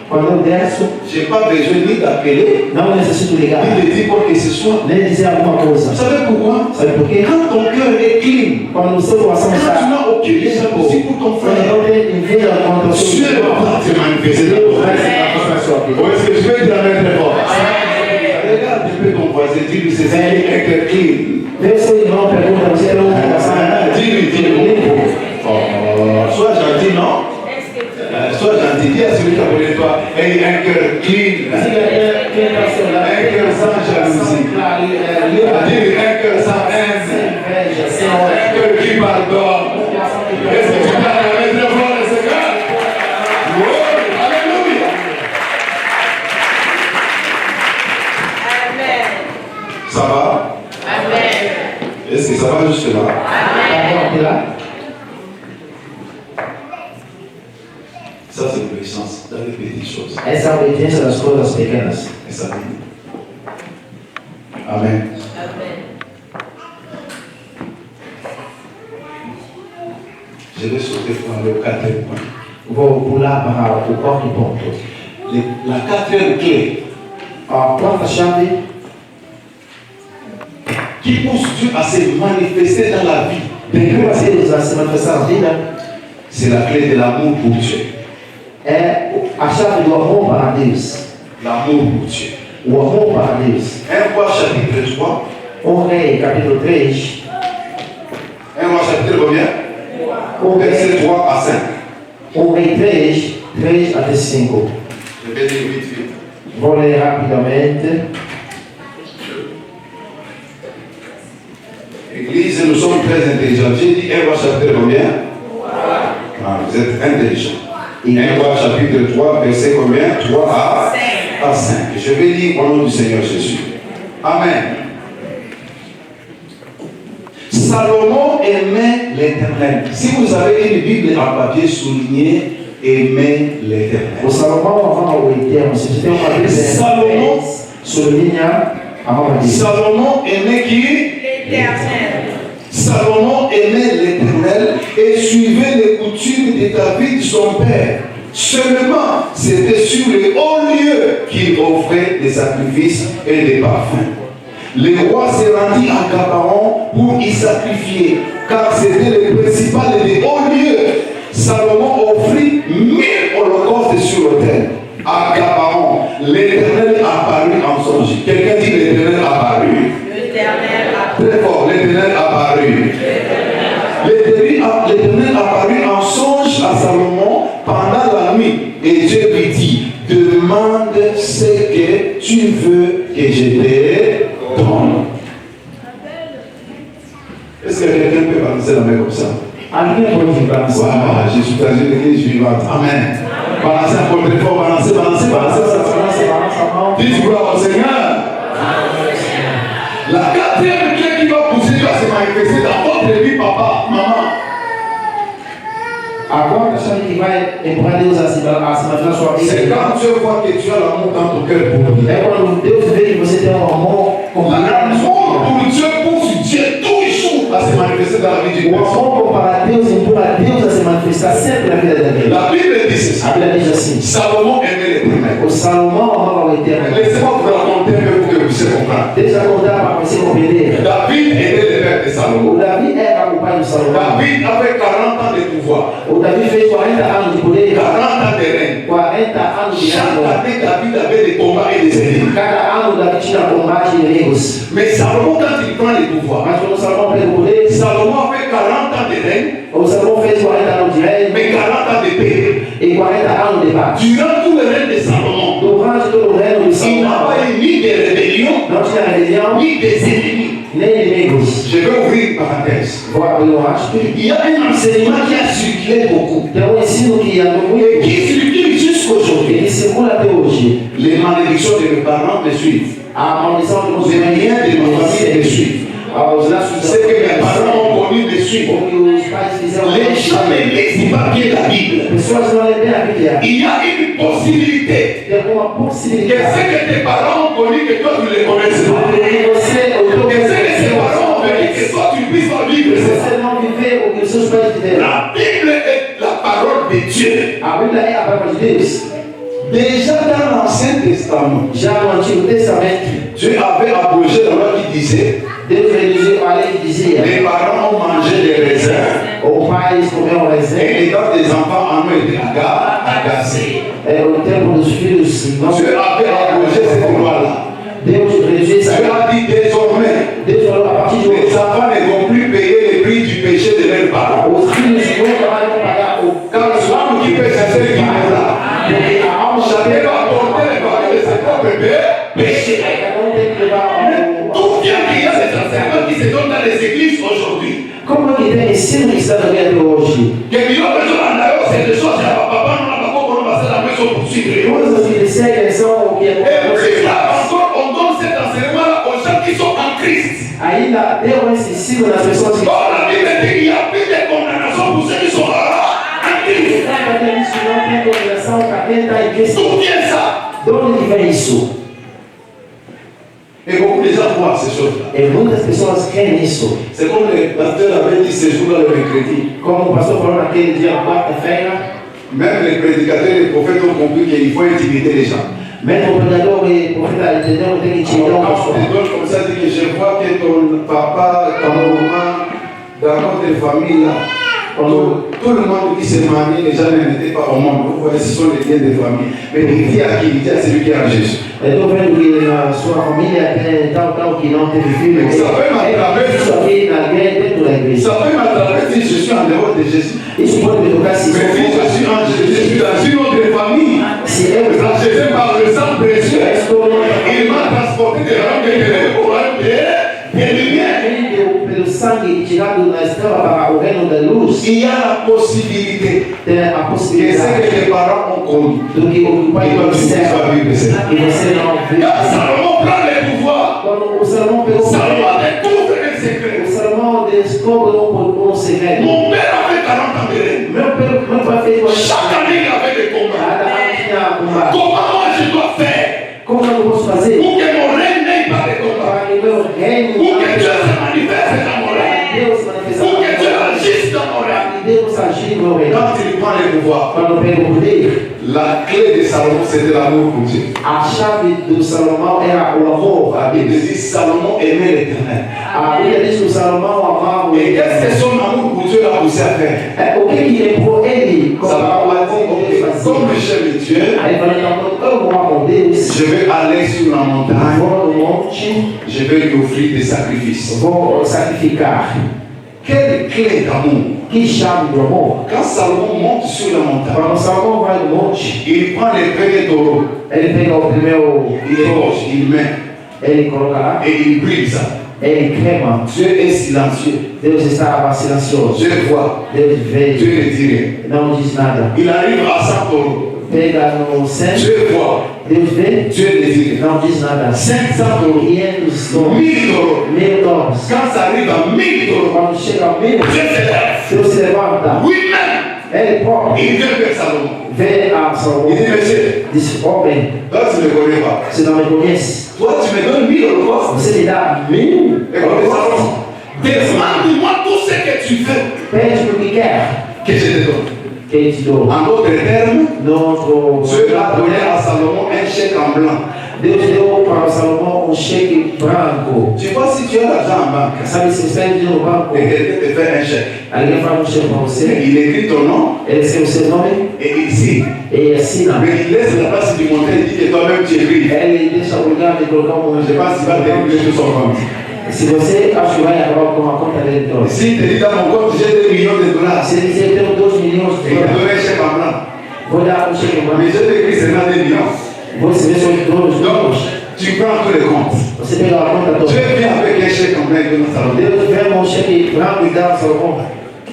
quando eu desço, Je n'ai pas besoin ni d'appeler, não necessito ligar, ni de dire quoi que ce soit. nem dizer alguma Vous coisa. savez pourquoi? Sabe por quê? Quand ton cœur est clean, Quando o seu coração quand tu está n'as aucune jalousie pour ton quando frère, não tem inveja contra o seu Dieu irmão, va te manifester dans Deus ton vai se cœur. manifestar na sua vida. Ou est-ce que je vais te la mettre très fort? Regarde un peu ton voisin, dis-lui, c'est ça, il est un cœur clean. Vê o seu irmão, pergunta, você tem um coração Dis-lui. limpo? Sois gentil, non? Sois gentil, dis à celui qui a connu toi, ayez un cœur clean. Diga quem está ao seu lado, Un cœur sans jalousie. Dis-lui, un cœur sans haine. inveja, sem Un ódio. cœur qui pardonne. Est-ce que tu parles avec le fort de ce cœur? Oui, alléluia. Ça va? Est-ce que ça va jusque là? Tá bom até lá? Ça, c'est l'obéissance dans les petites choses. Essa é a obediência das coisas pequenas. Et ça dit. Amen. Je vais sauter pour aller au quatrième point. Vou pular para o quarto ponto. La quatrième clé A quarta chave qui pousse Dieu à se manifester dans la vie, que faz Deus a se manifestar na vida c'est la clé de l'amour pour Dieu. é a chave do amor para Deus. L'amour pour Dieu. O amor para Deus. 1 Roi chapitre 3. Rei, capítulo 3. 1 Roi chapitre combien? Rei, Verset 3 à 5. Rei 3, 3 até 5. Je vais lire vite, vite. Vou ler rapidamente. Église, nous sommes très intelligents. J'ai dit 1 Roi chapitre combien? Ah, vous êtes intelligents. 1 Roi chapitre 3, verset combien? 3 à 5. Je vais lire au nom du Seigneur Jésus. Amen. Salomon aimait l'Éternel. Si vous avez une Bible en papier, soulignez aimait l'Éternel. O Salomão amava o Eterno. Se você tem uma Bíblia, Salomão. sublinha amava Deus. Salomon aimait qui? Salomon aimait l'Éternel et suivait les coutumes de David son père. Seulement, c'était sur les hauts lieux qu'il offrait des sacrifices et des parfums. Le roi se rendit à Gabaon pour y sacrifier, car c'était le principal des hauts lieux. Salomon offrit 1000 holocaustes sur l'autel. À Gabaon, l'Éternel apparut en songe. Quelqu'un dit l'Éternel apparut. Très fort, l'Éternel apparut. L'Éternel apparut en songe à Salomon pendant la nuit. Et Dieu lui dit, demande ce que tu veux que je te donne. Est-ce que quelqu'un peut balancer la main comme ça? Alguém pode balançar? Voilà, je suis dans une église vivante. Amen. Balancez encore très fort, balancez. Balança a mão. Dites gloire au Seigneur. La quatrième clé qui va pousser Dieu à se manifester dans votre vie, papa, maman, Agora, sabe que vai empurrar Deus a se manifestar na sua vida? C'est quand Dieu voit que tu as l'amour dans ton cœur pour lui. É quando Deus vê que você tem um amor comparado. L'amour pour Dieu pousse Dieu toujours à se manifester dans la vie d'une O personne. amor comparado a Deus empurra Deus a se manifestar sempre na vida da gente. La Bible dit ceci. A Bíblia diz assim: Salomon aimait l'Éternel. o Salomão amava o Eterno. Laissez-moi vous raconter un peu pour que vous puissiez comprendre. Deixa eu contar para você compreender. David était le père de Salomon. O Davi era o pai do Salomão. David avait 40 ans de pouvoir. O Davi fez 40 anos de poder. 40 ans de règne. 40 anos de Chaque reinado. année, David avait des combats et des ennemis. Cada ano Davi tinha combate e inimigos. Mais Salomon, quand il prend les pouvoirs, Mas quando Salomão pega o poder, Salomon avait 40 ans de règne, o Salomão fez 40 anos de reino mais 40 ans de paix. e 40 anos de paz. Durant tout le règne de Salomon, Durante todo o reino de il n'a Salomão, pas eu ni de rébellion, não tinha rebelião, ni des ennemis. nem inimigos. Je vais ouvrir une parenthèse. Vou abrir um aspas. Il y a un enseignement qui a circulé beaucoup Tem um ensino que andou et muito, qui circule jusqu'aujourd'hui. ele circula até hoje. Les malédictions de mes parents me suivent. A maldição de Les liens de ma famille me suivent. os laços Ce que mes parents ont connu me suivent. o que os pais fizeram. Les gens ne lisent pas bien la Bible. Pessoas não leem bem a Bíblia. Il y a une possibilité Tem uma que possibilidade ce que tes parents ont connu, que toi tu ne les connaisses pas. de você, Que ce que tes parents ont vécu, que toi tu ne puisses pas vivre ça. você não viver o que os seus pais viveram. La Bible est la parole de Dieu. A Bíblia é a palavra de Deus. Déjà dans l'Ancien Testament, Já no Antigo Testamento, Dieu avait abrogé la loi qui disait Deus reduziu a lei que dizia: les parents ont mangé des raisins o pai comeu um et raisin, les dents des enfants en ont été agacées. o tempo dos filhos não. Dieu avait abrogé cette loi-là. Deus reduziu essa Dieu lei. a dit désormais, Deus falou: a partir de les hoje, enfants ne vont plus payer le prix du péché de leurs parents. os filhos nunca mais vão pagar o Car l'homme qui peut chercher qui mourra. porque a alma Chacun va porter les paroles de ses propres péchés. cada um tem que levar D'où vient qu'il y a des enseignements qui se donnent dans les églises aujourd'hui? Como que tem ensino que está no dia de hoje? Que millions de personnes en c'est des choses que papa non a pas comment passer la maison pour suivre. Coisas que eles seguem são o que Et puis là encore, on donne cet enseignement-là aux gens qui sont en Christ. ainda deu esse ensino nas pessoas que Or, la Bible dit qu'il y a plus de condamnation pour ceux qui sont en Christ. isso não tem condenação para quem está em Cristo. D'où vient ça? De onde vem isso? Et beaucoup de gens croient ces choses-là. E muitas pessoas creem nisso. C'est comme le pasteur avait dit ce jour-là le mercredi. Como o pastor falou naquele dia, quarta-feira, Même les prédicateurs et les prophètes ont compris qu'il faut intimider les gens. mesmo o pregador e o profeta entenderam que tem que intimidar uma Quand on pessoa. te donne comme ça, dit que je vois que ton papa, ta maman, dans notre famille, là, tout le monde qui s'est marié, les gens n'étaient pas au monde. Vous voyez, ce sont les liens de famille. Mais il dit à qui? Il dit à celui qui a Jésus. Eu estou vendo que na sua família tem tal que não teve filho. Isso foi uma através. Isso aqui na igreja, dentro da igreja. Ça peut m'attraper si je suis en dehors de Jésus. Isso pode me tocar se Mais si je suis en Jésus, je suis dans une autre famille. se eu Parce que Jésus, par le sang précieux, estou il m'a transporté de l'homme de ténèbres au royaume de lumière. pelo sangue tirado da estrela para o reino da luz, Il y a la possibilité tem a que possibilidade ce que les parents ont connu, do que o pai ils doivent observa pas vivre ça. e você não vê. Quand Salomon prend le pouvoir, Quando o Salomão pegou Salomon découvre un secret. o Salomão descobre um segredo. Mon père avait 40 ans de règne. Meu pai fez uma Chaque année, il avait des combats. cada ano tinha combate. Comment moi je dois faire Como eu posso fazer pour que mon règne n'ait pas de combat? para que o meu reino Pour que Dieu se manifeste dans mon règne? Deus se manifestar Pour que Dieu agisse dans mon règne? e Deus agir no meu reino. Quand il prend le pouvoir, Quando eu pego o poder, la clé de Salomon, c'était l'amour pour Dieu. a chave do Salomão era o amor. La Bible dit Salomon aimait l'Éternel. A Bíblia diz que o Salomão amava o Et qu'est-ce que son amour pour Dieu l'a poussé à faire? O que lembrou ele como Salomon a dit, Deus ok, fazia? comme j'aime Dieu, Aí falou, então, eu amo Deus, je vais aller sur la montagne, vou no monte, je vais lui offrir des sacrifices. vou sacrificar. Quelle clé d'amour? Que chave do amor? Quand Salomon monte sur la montagne, Quando Salomão vai no monte, il prend les premiers taureaux, ele pega o primeiro, il les coche, il met ele coloca lá, et il brille ça. ele crema. Dieu est silencieux. Deus estava silencioso. Dieu voit. Deus Dieu veio, ne dit rien. não diz nada. Il arrive à 100 taureaux. Pega no centro, Dieu voit. Deus vê, Dieu ne dit rien. não diz nada. 500 taureaux. 500 dons, 1000 taureaux. 1000 dons. Quand ça arrive à 1000 taureaux, Quando chega a 1000, Dieu se lève. Deus se levanta. Oui-même, Elle est propre. Il vient vers Salomon. Vers à Salomon. Il dit, monsieur, oh ben, toi tu ne me connais pas. c'est dans mes connaissances. Toi tu me donnes 1000 holocaustes. C'est là, 1000. Écoutez Salomon. Demande-moi tout ce que tu veux. Pede o que quer. Que je te donne. Que te dou. En d'autres termes, Dieu Dieu a donné à Salomon un chèque en blanc. Deus deu para Salomão cheque branco. Tu vois, si tu as l'argent en banque, Sabe, se você tem no banco, et quelqu'un te fait un chèque, alguém faz cheque para você, il écrit ton nom, ele escreve o seu nome et il signe. e assina. Mais il laisse la place du montant et dit que toi-même tu écris. Ele deixa o lugar de colocar um. Je pense qu'il va t'écrire sur son compte. Se você acha que vai acabar com uma conta eletrônica, Si tu dis dans mon compte, j'ai 2 millions de dollars, se ele dizer eu tenho 2 milhões de et il te dólares, donne un chèque en blanc. vou dar um cheque branco. Mais je t'écris seulement 2 millions. Você vê seus donos. Donc, tu prends tous les comptes. Você pega a conta toda. Dieu vient avec un chèque en blanc et donne à Salomon. Deus vem um cheque branco e dá ao Salomão.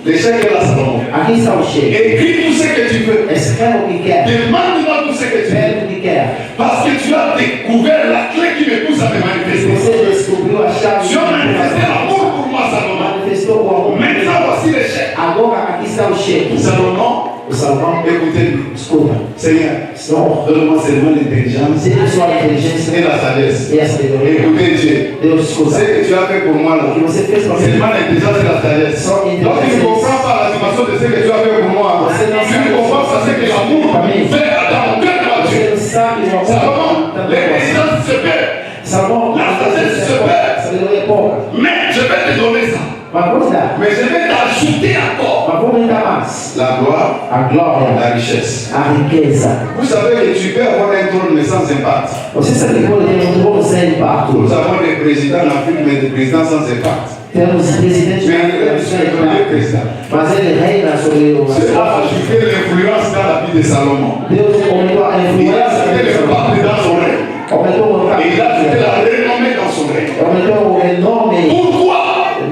Le chèque est là, Salomon. Aqui está o cheque. Écris tout ce que tu veux. Escreve o que quer. Demande-moi tout ce que tu veux. Pede o que quer. Parce que tu as découvert la clé qui me pousse à me manifester. Você descobriu a chave. Tu as manifesté l'amour pour moi, Salomon. Manifestou o amor. Maintenant, voici le chèque. Agora aqui está o cheque. Salomon, O Salomão, écoutez-lui. escuta. Seigneur, Senhor, donne-moi seulement l'intelligence se a sua inteligência et la sagesse. e a sabedoria, Écoutez Dieu. Deus Ce escuta. que tu as fait pour moi là, O que você fez para mim, seulement l'intelligence et la sagesse. só Donc tu ne inteligência. comprends pas la dimension de ce que tu as fait pour moi. Tu ne comprends pas ce que l'amour fait dans mon cœur à Dieu. Você não sabe o amor. Salomon, l'intelligence se perd. Salomão, La sagesse se perd. sabedoria é pouca. Mais je vais te donner ça. Mas vou te dar. Mais je vais t'ajouter encore Mas vou aumentar mais. la gloire, A glória, la richesse. a riqueza. Vous savez que tu peux avoir un trône mais sans impact. Você sabe que pode ter um trono sem impacto. Nous avons des présidents en Afrique, mais des présidents sans impact. Temos presidentes Mais il est sem le premier impacto. président. Mas ele reina sobre o Cela a ajouté l'influence dans la vie de Salomon. Deus aumentou a Il a influência. ajouté l'impact dans son règne. Aumentou o Et il a ajouté la renommée dans son règne. aumentou o nome Pourquoi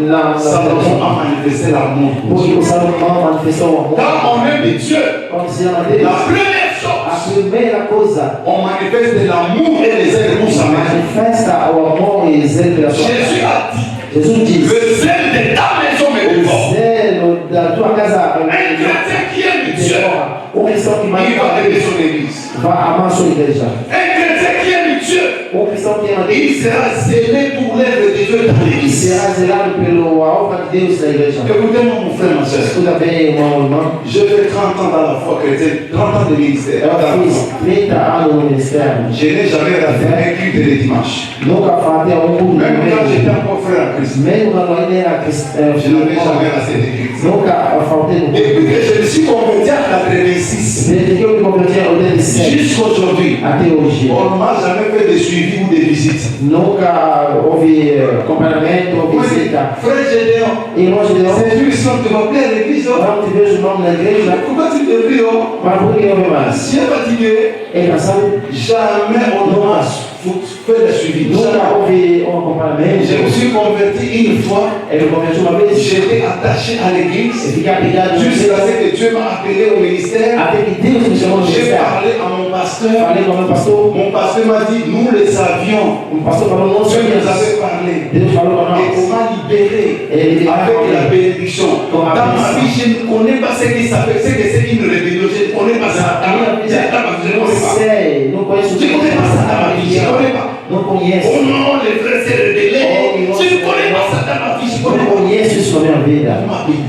na Salomon a manifesté l'amour pour porque Dieu. o Salomão manifestou o amor. Quand on aime Dieu, Como se chama Deus? la première A chose, primeira coisa on manifeste de l'amour et les ailes pour sa maison. manifesta o amor e zelo pela sua Jésus casa. a dit, Jesus diz: le zèle de ta maison me o dévore. zelo da tua casa Un chrétien qui aime Dieu, devora. Um cristão que il va aimer mais son église. vai amar a sua igreja. Un chrétien qui aime Dieu, Um cristão que ama Deus il sera zélé pour l'œuvre de Dieu dans l'église. será zelado pela obra de Deus na igreja. Écoutez-moi, mon frère, ma soeur. Escuta bem, irmão. Je fais 30 ans dans la foi chrétienne, 30 ans de ministère. Eu fiz 30 anos no ministério. Je n'ai jamais raté un culte le dimanche. Nunca faltei a culto Même quand j'étais domingo. encore frère en Christ, Mesmo quando eu ainda era cristão, je n'avais jamais raté de culte. nunca faltei no culto. Depuis que je me suis converti en 86, Desde que eu me converti ao 87 jusqu'aujourd'hui, até hoje, on ne m'a jamais fait de suivi ou de visite. nunca houve acompanhamento ou visita. Frère Gédéon, Irmão Gideon, c'est une histoire de m'appeler à l'église. Oh. não te vejo o nome na igreja, Pourquoi tu te pries? Oh? mas por que houve mais? Si est fatigué, É cansado? jamais on ne m'a fait le suivi. Nunca Jamais. houve acompanhamento. Je me suis converti une fois. Eu me converti uma vez, J'étais attaché à eu l'église fiquei apegado no jusqu'à Senhor, ce que Dieu m'a appelé au ministère. até que Deus me chamou no J'ai ministério. parlé à mon pasteur. Falei com o meu pastor, Mon pasteur m'a dit, nous les savions. o pastor falou, não Dieu nous sabia. avait parlé. Deus falou para Et on nós. m'a libéré Ele avec la bénédiction. Comme Dans avec ma ça. vie, je ne connais pas ce qui s'appelle, ce que c'est une rébellion. Je ne connais pas ça. Na minha vida, Je ne não connais pas. sei, não conheço Je ne connais pas ça dans ma vie. Je ne connais pas. Não conheço. Oh non, les frères s'est rebellé. Je ne connais pas ça dans ma vie. Je ne connais Não pas. conheço isso na minha vida. On m'a béni.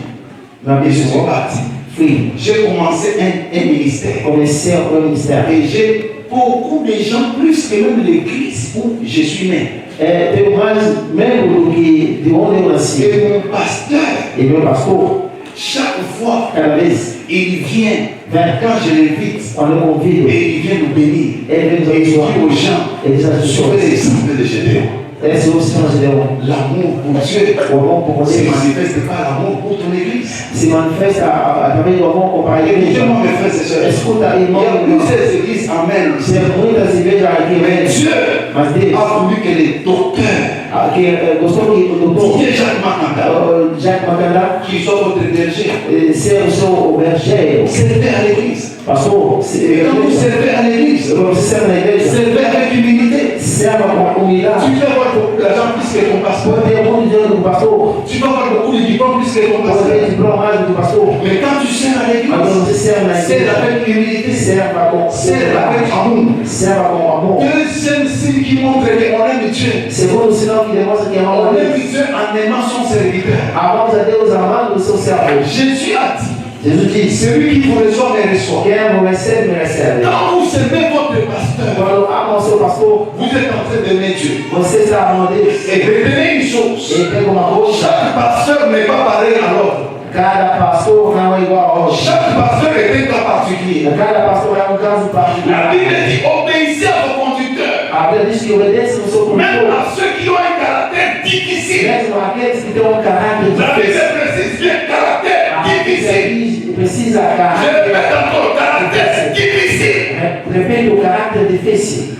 Na Et je suis minha parti. fui. J'ai commencé un ministère. Comecei o meu ministério. Et j'ai beaucoup de gens, plus que même l'église où je suis né. Tenho mais membro do que de onde eu nasci. Et mon pasteur, E meu pastor, chaque fois, cada vez, il vient, vem quand je l'invite, quando eu convido, et il vient nous bénir. ele vem nos Et il dit abençoar. aux gens, Ele diz às soyez pessoas, l'exemple de Gédéon. esse é o Senhor Gideon. L'amour pour Dieu O amor por se Deus manifeste par l'amour pour ton église. se manifesta através do amor para a igreja. Écoutez-moi, mes frères et sœurs. Escuta, Il y irmão, a plusieurs églises, amen. tem muitas igrejas aqui, Mais Dieu mas Deus, a voulu que les docteurs, gostou que o doutor Dieu Jacques Macanda, Jacques Macanda qui soit votre berger, ser o seu bergeiro. servez à l'église. Pastor, Et quand vous servez à l'église, você serve na igreja, servez avec humilité. serva com humildade. Tu peux avoir beaucoup d'argent plus que ton passeport. Pode ter muito dinheiro do pastor, Tu peux avoir beaucoup de diplômes plus que ton pode ter passeport. diploma mais do pastor. Mais quand tu sers à Mas l'église, quando Serve avec humilité. Serve avec amour. Deuxième signe qui montre qu'on aime Dieu. Segundo sinal que demonstra que On amamos a aime Deus. Dieu en aimant son serviteur. Amamos a Deus amando o seu servo. Jésus a dit, Jesus disse: celui qui vous reçoit me reçoit. quem me recebe, me recebe. Quand vous servez votre pasteur, Quando ama o seu pastor, vous êtes en train d'aimer Dieu. você está amando a Deus. Et retenez une chose, Ele pega uma coisa. chaque pasteur n'est pas pareil à l'autre. Cada pastor não é igual ao outro. Chaque pasteur est un cas particulier. Cada pastor é um caso La particular. Bible dit, obéissez à vos conducteurs. A Bíblia diz que obedece no seu Même condutor. à ceux qui ont un caractère difficile. Mesmo aqueles que têm um caráter La difícil. Bible précise bien, caractère difficile. Precisa Je caráter. répète encore, caractère difficile. Repete o caráter difícil.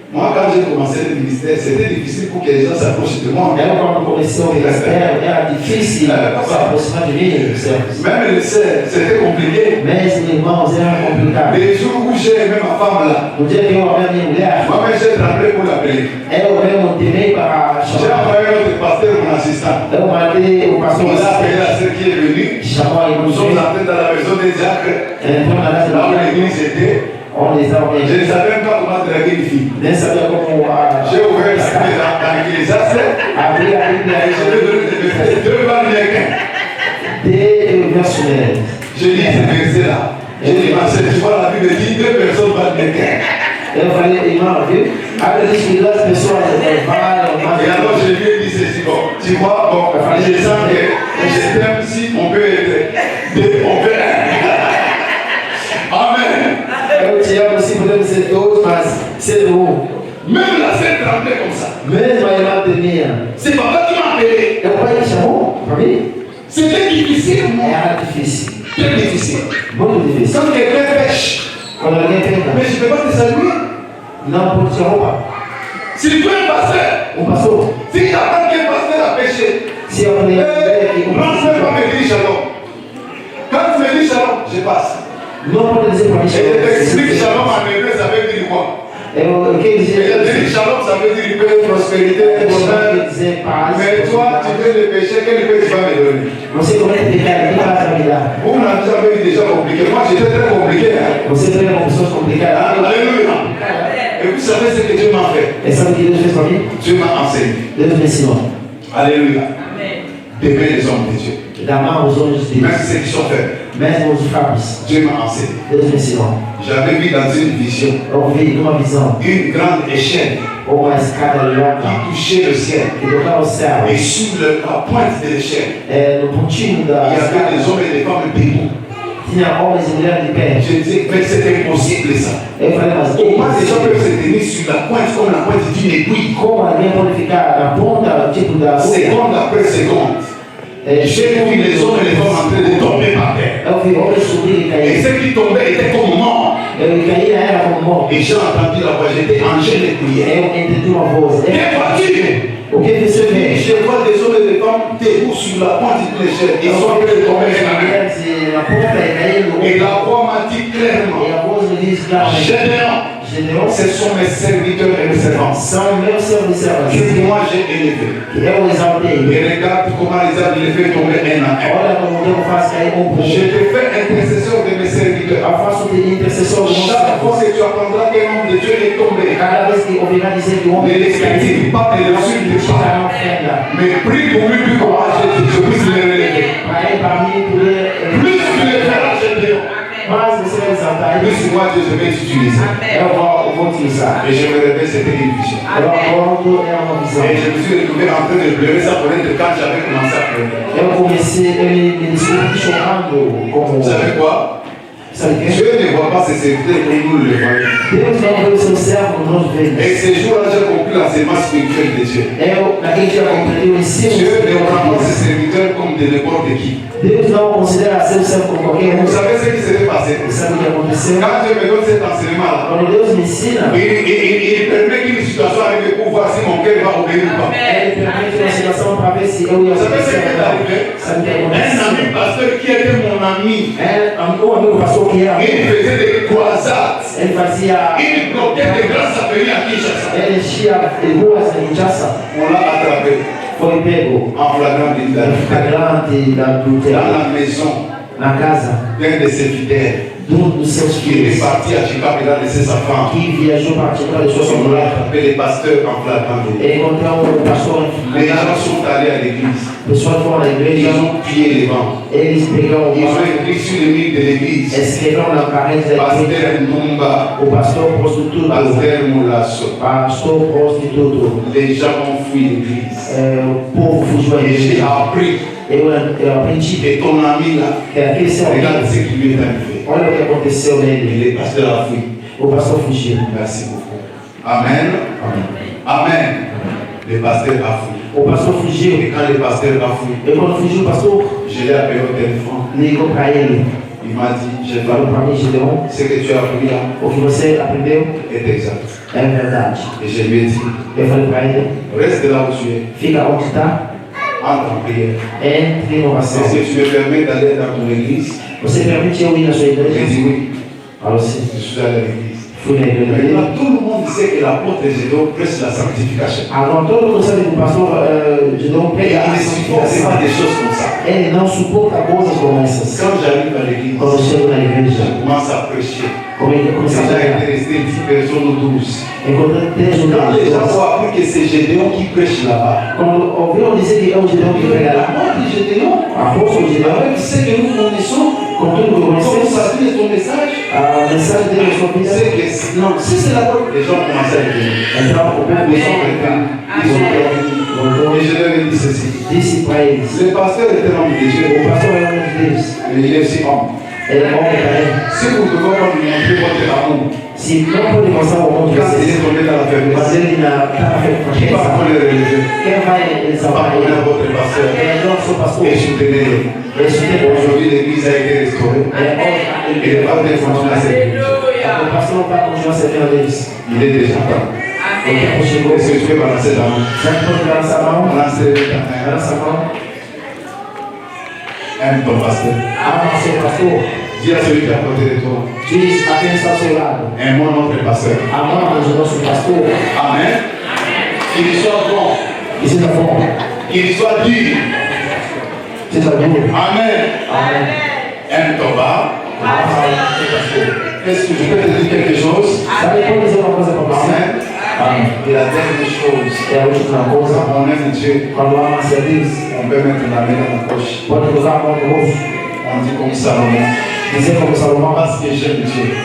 Moi, quand j'ai commencé le ministère, c'était difficile pour que les gens s'approchent de moi. Eu, quando comecei o ministério, era difícil se aproximar de mim, certo? Même les sœurs, c'était compliqué. Mesmo irmãos, era complicado. Les jours où j'ai aimé ma femme là, No dia que eu amei a minha mulher, moi-même j'ai tremblé pour l'appeler. eu mesmo temei para J'ai chamar. envoyé notre pasteur, mon assistant. Eu mandei o pastor On a appelé lá, la sœur qui est venue. chamou a Nous irmã, sommes entrés dans la maison des diacres. entrou na casa Là où da l'église était. onde estava a Je ne igreja. savais même pas comment draguer une fille. Nem sabia como J'ai ouvert la Bible dans l'Ecclésiaste abrir a et Bíblia je lui ai donné des versets, 2 Américains. de verso nele. J'ai lu ces versets-là. J'ai dit, ma sœur, tu vois, la Bible dit 2 personnes américaines. Eu falei, irmão, viu? A Bíblia diz que duas pessoas levaram Et alors je lui ai dit ceci, bon, tu vois, bon, je sens que je t'aime si on peut être deux, on peut être. Amen. Eu te amo, se podemos ser dois, mas ser um. Même la sœur tremblait comme ça. Mesmo a irmã temia. C'est papa qui m'a appelé. É o pai que chamou para mim? C'était difficile, moi. Era difícil. Très difficile. Muito difícil. Quand quelqu'un pêche, Quando alguém peca, mais je ne peux pas te saluer. não pode tirar roupa. Si tu es un pasteur, Pastor, si j'attends qu'un pasteur a péché, se eu falei que non seulement me dire shalom. Quand tu me dis shalom, je passe. não pode dizer para mim Et je t'explique shalom en hébreu, ça veut dire quoi? Eu quero Et je te dis dizer shalom, ça veut dire paix, prospérité, bonheur. quer dizer paz. Mais toi, tu fais le péché, quel paix tu vas me donner? Você comete pecado, que paz vai me dar? Vous m'avez jamais vu déjà compliqué. Moi, j'étais très compliqué. Hein? Você treina com pessoas complicadas. Alléluia. Et vous savez ce que Dieu m'a fait? E sabe o que Deus fez para mim? Dieu m'a enseigné. Deus me ensinou. Alléluia. D'aimer les hommes de Dieu. D'amar os homens de Même Deus. ceux qui sont faibles. Mesmo os fracos. Dieu m'a enseigné. Deus me ensinou. J'avais vu dans une vision Eu vi numa visão une grande échelle uma escada longa qui touchait le ciel. que tocava o céu. Et sur la pointe de l'échelle, No pontinho il da y avait escada des hommes et des femmes debout. tinha homens e mulheres de pé. Je disais, mais c'est impossible ça. Eu falei, mas Comment les gens peuvent se tenir sur la pointe comme la pointe d'une aiguille, como alguém pode ficar na ponta, tipo da agulha? seconde après seconde? J'ai vu les hommes et les femmes en train de tomber par terre. Eu vi homens subir e Et cair. ceux qui tombaient étaient comme morts. Eu caía, era como morto. Et j'ai entendu la voix, j'étais en jeûne et prière. Eu entendi uma voz. Que vois-tu? O que você Et vê? je vois des hommes et des femmes debout sur la pointe d'une échelle. Ils sont en train de tomber sur la mer. Na ponta e caindo. Et la voix m'a dit clairement, E a voz me diz claramente: Gédéon, Gédéon, ce sont mes serviteurs et mes servants são meus servos e servas. que moi j'ai élevés. Que eu exaltei. Et regarde comment les arbres les fait tomber un à un. Olha como Deus faz cair um por Je um. te fais intercesseur de mes serviteurs. Eu faço de intercessor do nosso Chaque fois servo. que tu apprendras qu'un homme de Dieu est tombé, Cada vez que ouvirá dizer que o ne homem é caído, l'exclame pas, ne l'insulte pas. fica na ofenda. Mais prie pour lui, plus comment je puisse le relever. Para mim, poder. Plus tu le feras, Gédéon, Mas você vai exaltar ele. plus moi Dieu je vais t'utiliser. Eu vou utilizar. Et je me réveille, c'était une vision. Eu acordo, é uma visão. Et je me suis retrouvé en train de pleurer ça pour être quand j'avais commencé à pleurer. Eu comecei, ele me descobriu chorando como. Vous savez quoi? Sabe o quê? Dieu ne voit pas ses serviteurs comme nous le voyons. Deus não vê o seu servo nos Et vê. ces jours-là, j'ai compris la sémence spirituelle de Dieu. Eu, naquele dia, compreendi o ensino. Dieu ne prend pas de ses serviteurs comme de n'importe qui. Deus não considera seu servo como qualquer um. Vous savez ce qui s'est passé? E sabe o que aconteceu? Quand Dieu me donne cet enseignement-là, Quando Deus me ensina, il permet qu'une situation arrive pour voir si mon cœur va obéir ou pas. ele permite uma situação para ver se eu ia Vous savez ce qui est obedecer. arrivé? Sabe o que Un ami aconteceu? pasteur qui était mon ami, Amigo pastor que era. il faisait des croisades. Ele fazia. Il bloquait des grands appelés à Kinshasa. Ele enchia ruas em Kinshasa. On l'a attrapé Foi pego en flagrant délit em flagrante da dans adultério la maison na casa d'un de ses fidèles dos seus qui est filhos, parti à Chicago, il a laissé sa femme. que viajou para tirar de suas On l'a mulheres. attrapé les pasteurs en flagrant délit. Encontrou pastor. Les gens sont allés à l'église. Pessoas foram na Ils igreja, ont pillé les bancs. eles pegaram Ils ont écrit sur les murs de l'église. escreveram na parede da igreja Pasteur Numba, o pastor prostituto, Pasteur Moulasso. pastor prostituto. Les gens ont fui l'église. O povo fugiu à Et j'ai igreja. appris Eu aprendi que ton ami là, que aquele seu regarde amigo, ce qui lui est arrivé. olha o que aconteceu Et nele. les pasteurs ont fui. O pastor fugiu. Merci beaucoup. Amen. Amém. Amen. Les pasteurs ont fui. O pastor fugiu. Et quand les pasteurs ont fui, E quando fugiu, o pastor je l'ai appelé au téléphone. ligou para ele. Il m'a dit, j'ai Falou para mim, Gideon, ce que tu as appris là o que você aprendeu est exact. é verdade. Et je lui ai dit, Eu falei para ele, reste là où tu es, fica onde está, entre en prière. entre em oração. Est-ce que tu me permets d'aller dans ton église? Você permite eu ir na sua J'ai igreja? dit oui, Falou sim. je suis allé à l'église. Fui na igreja dele. Maintenant, tout le monde sait que l'apôtre Gédéon prêche la sanctification. Agora todo mundo sabe que o pastor Gideon Et prega il a ne supporte pas santificação. des choses comme ça. Ele não suporta coisas como essas. Quand j'arrive à l'église, Quando eu chego na je igreja, commence à prêcher. como ele começa a Déjà, il pregar, était resté 10 personnes ou 12. encontrei 3 Quand les gens judeus. ont appris que c'est Gédéon qui prêche là-bas, Quando ouviram dizer que é o Gideon que prega lá, l'apôtre Gédéon, apóstolo Gideon, avec ce que nous connaissons, com tudo que comme conhecemos, ça dit ton message, a mensagem dele é sua vida. c'est que non, si c'est l'apôtre, les gens commencent à écouter. Então o povo Ils sont voltou, revenus. Et je leur ai dit ceci. disse para eles, Le pasteur était l'homme de Dieu, o pastor é um de Deus, mais il est aussi homme. ele é homem também. Si vous ne pouvez pas lui montrer votre amour, Se não pode mostrar o mundo de quand il vocês, est tombé dans la mas faiblesse, ele na qui va fraqueza, prendre le relevé? quem vai Ça va salvar prendre ele? votre pasteur. É o nosso pastor. Et soutenez-le. Esse tempo, Aujourd'hui, l'église a été restaurée. Et le pasteur continue à servir. o pastor vai continuar servindo a Deus. Il est déjà temps. O tempo chegou. Est-ce que tu peux balancer ta main? Será que pode balançar a mão? Balancer ta main. Balança a mão. Aime ton pasteur. Ama o seu pastor. Dis à celui qui est à côté de toi. Diz a quem está ao seu lado. Aimons notre pasteur. Amamos o nosso pastor. Amen. Qu'il soit bon. Que seja bom. Qu'il soit dur. Seja duro. Amen. Amém. Aime ton bar. Ama o seu pastor. Est-ce que je peux te dire quelque chose? Sabe quando dizer uma coisa para você? Amen. Amém. Et la dernière chose, É a última coisa. quand on aime Dieu, Quando ama-se a Deus, on peut mettre la main dans la poche. pode usar a mão no rosto. On dit comme Salomon. Dizer como Salomão, Parce que j'aime Dieu,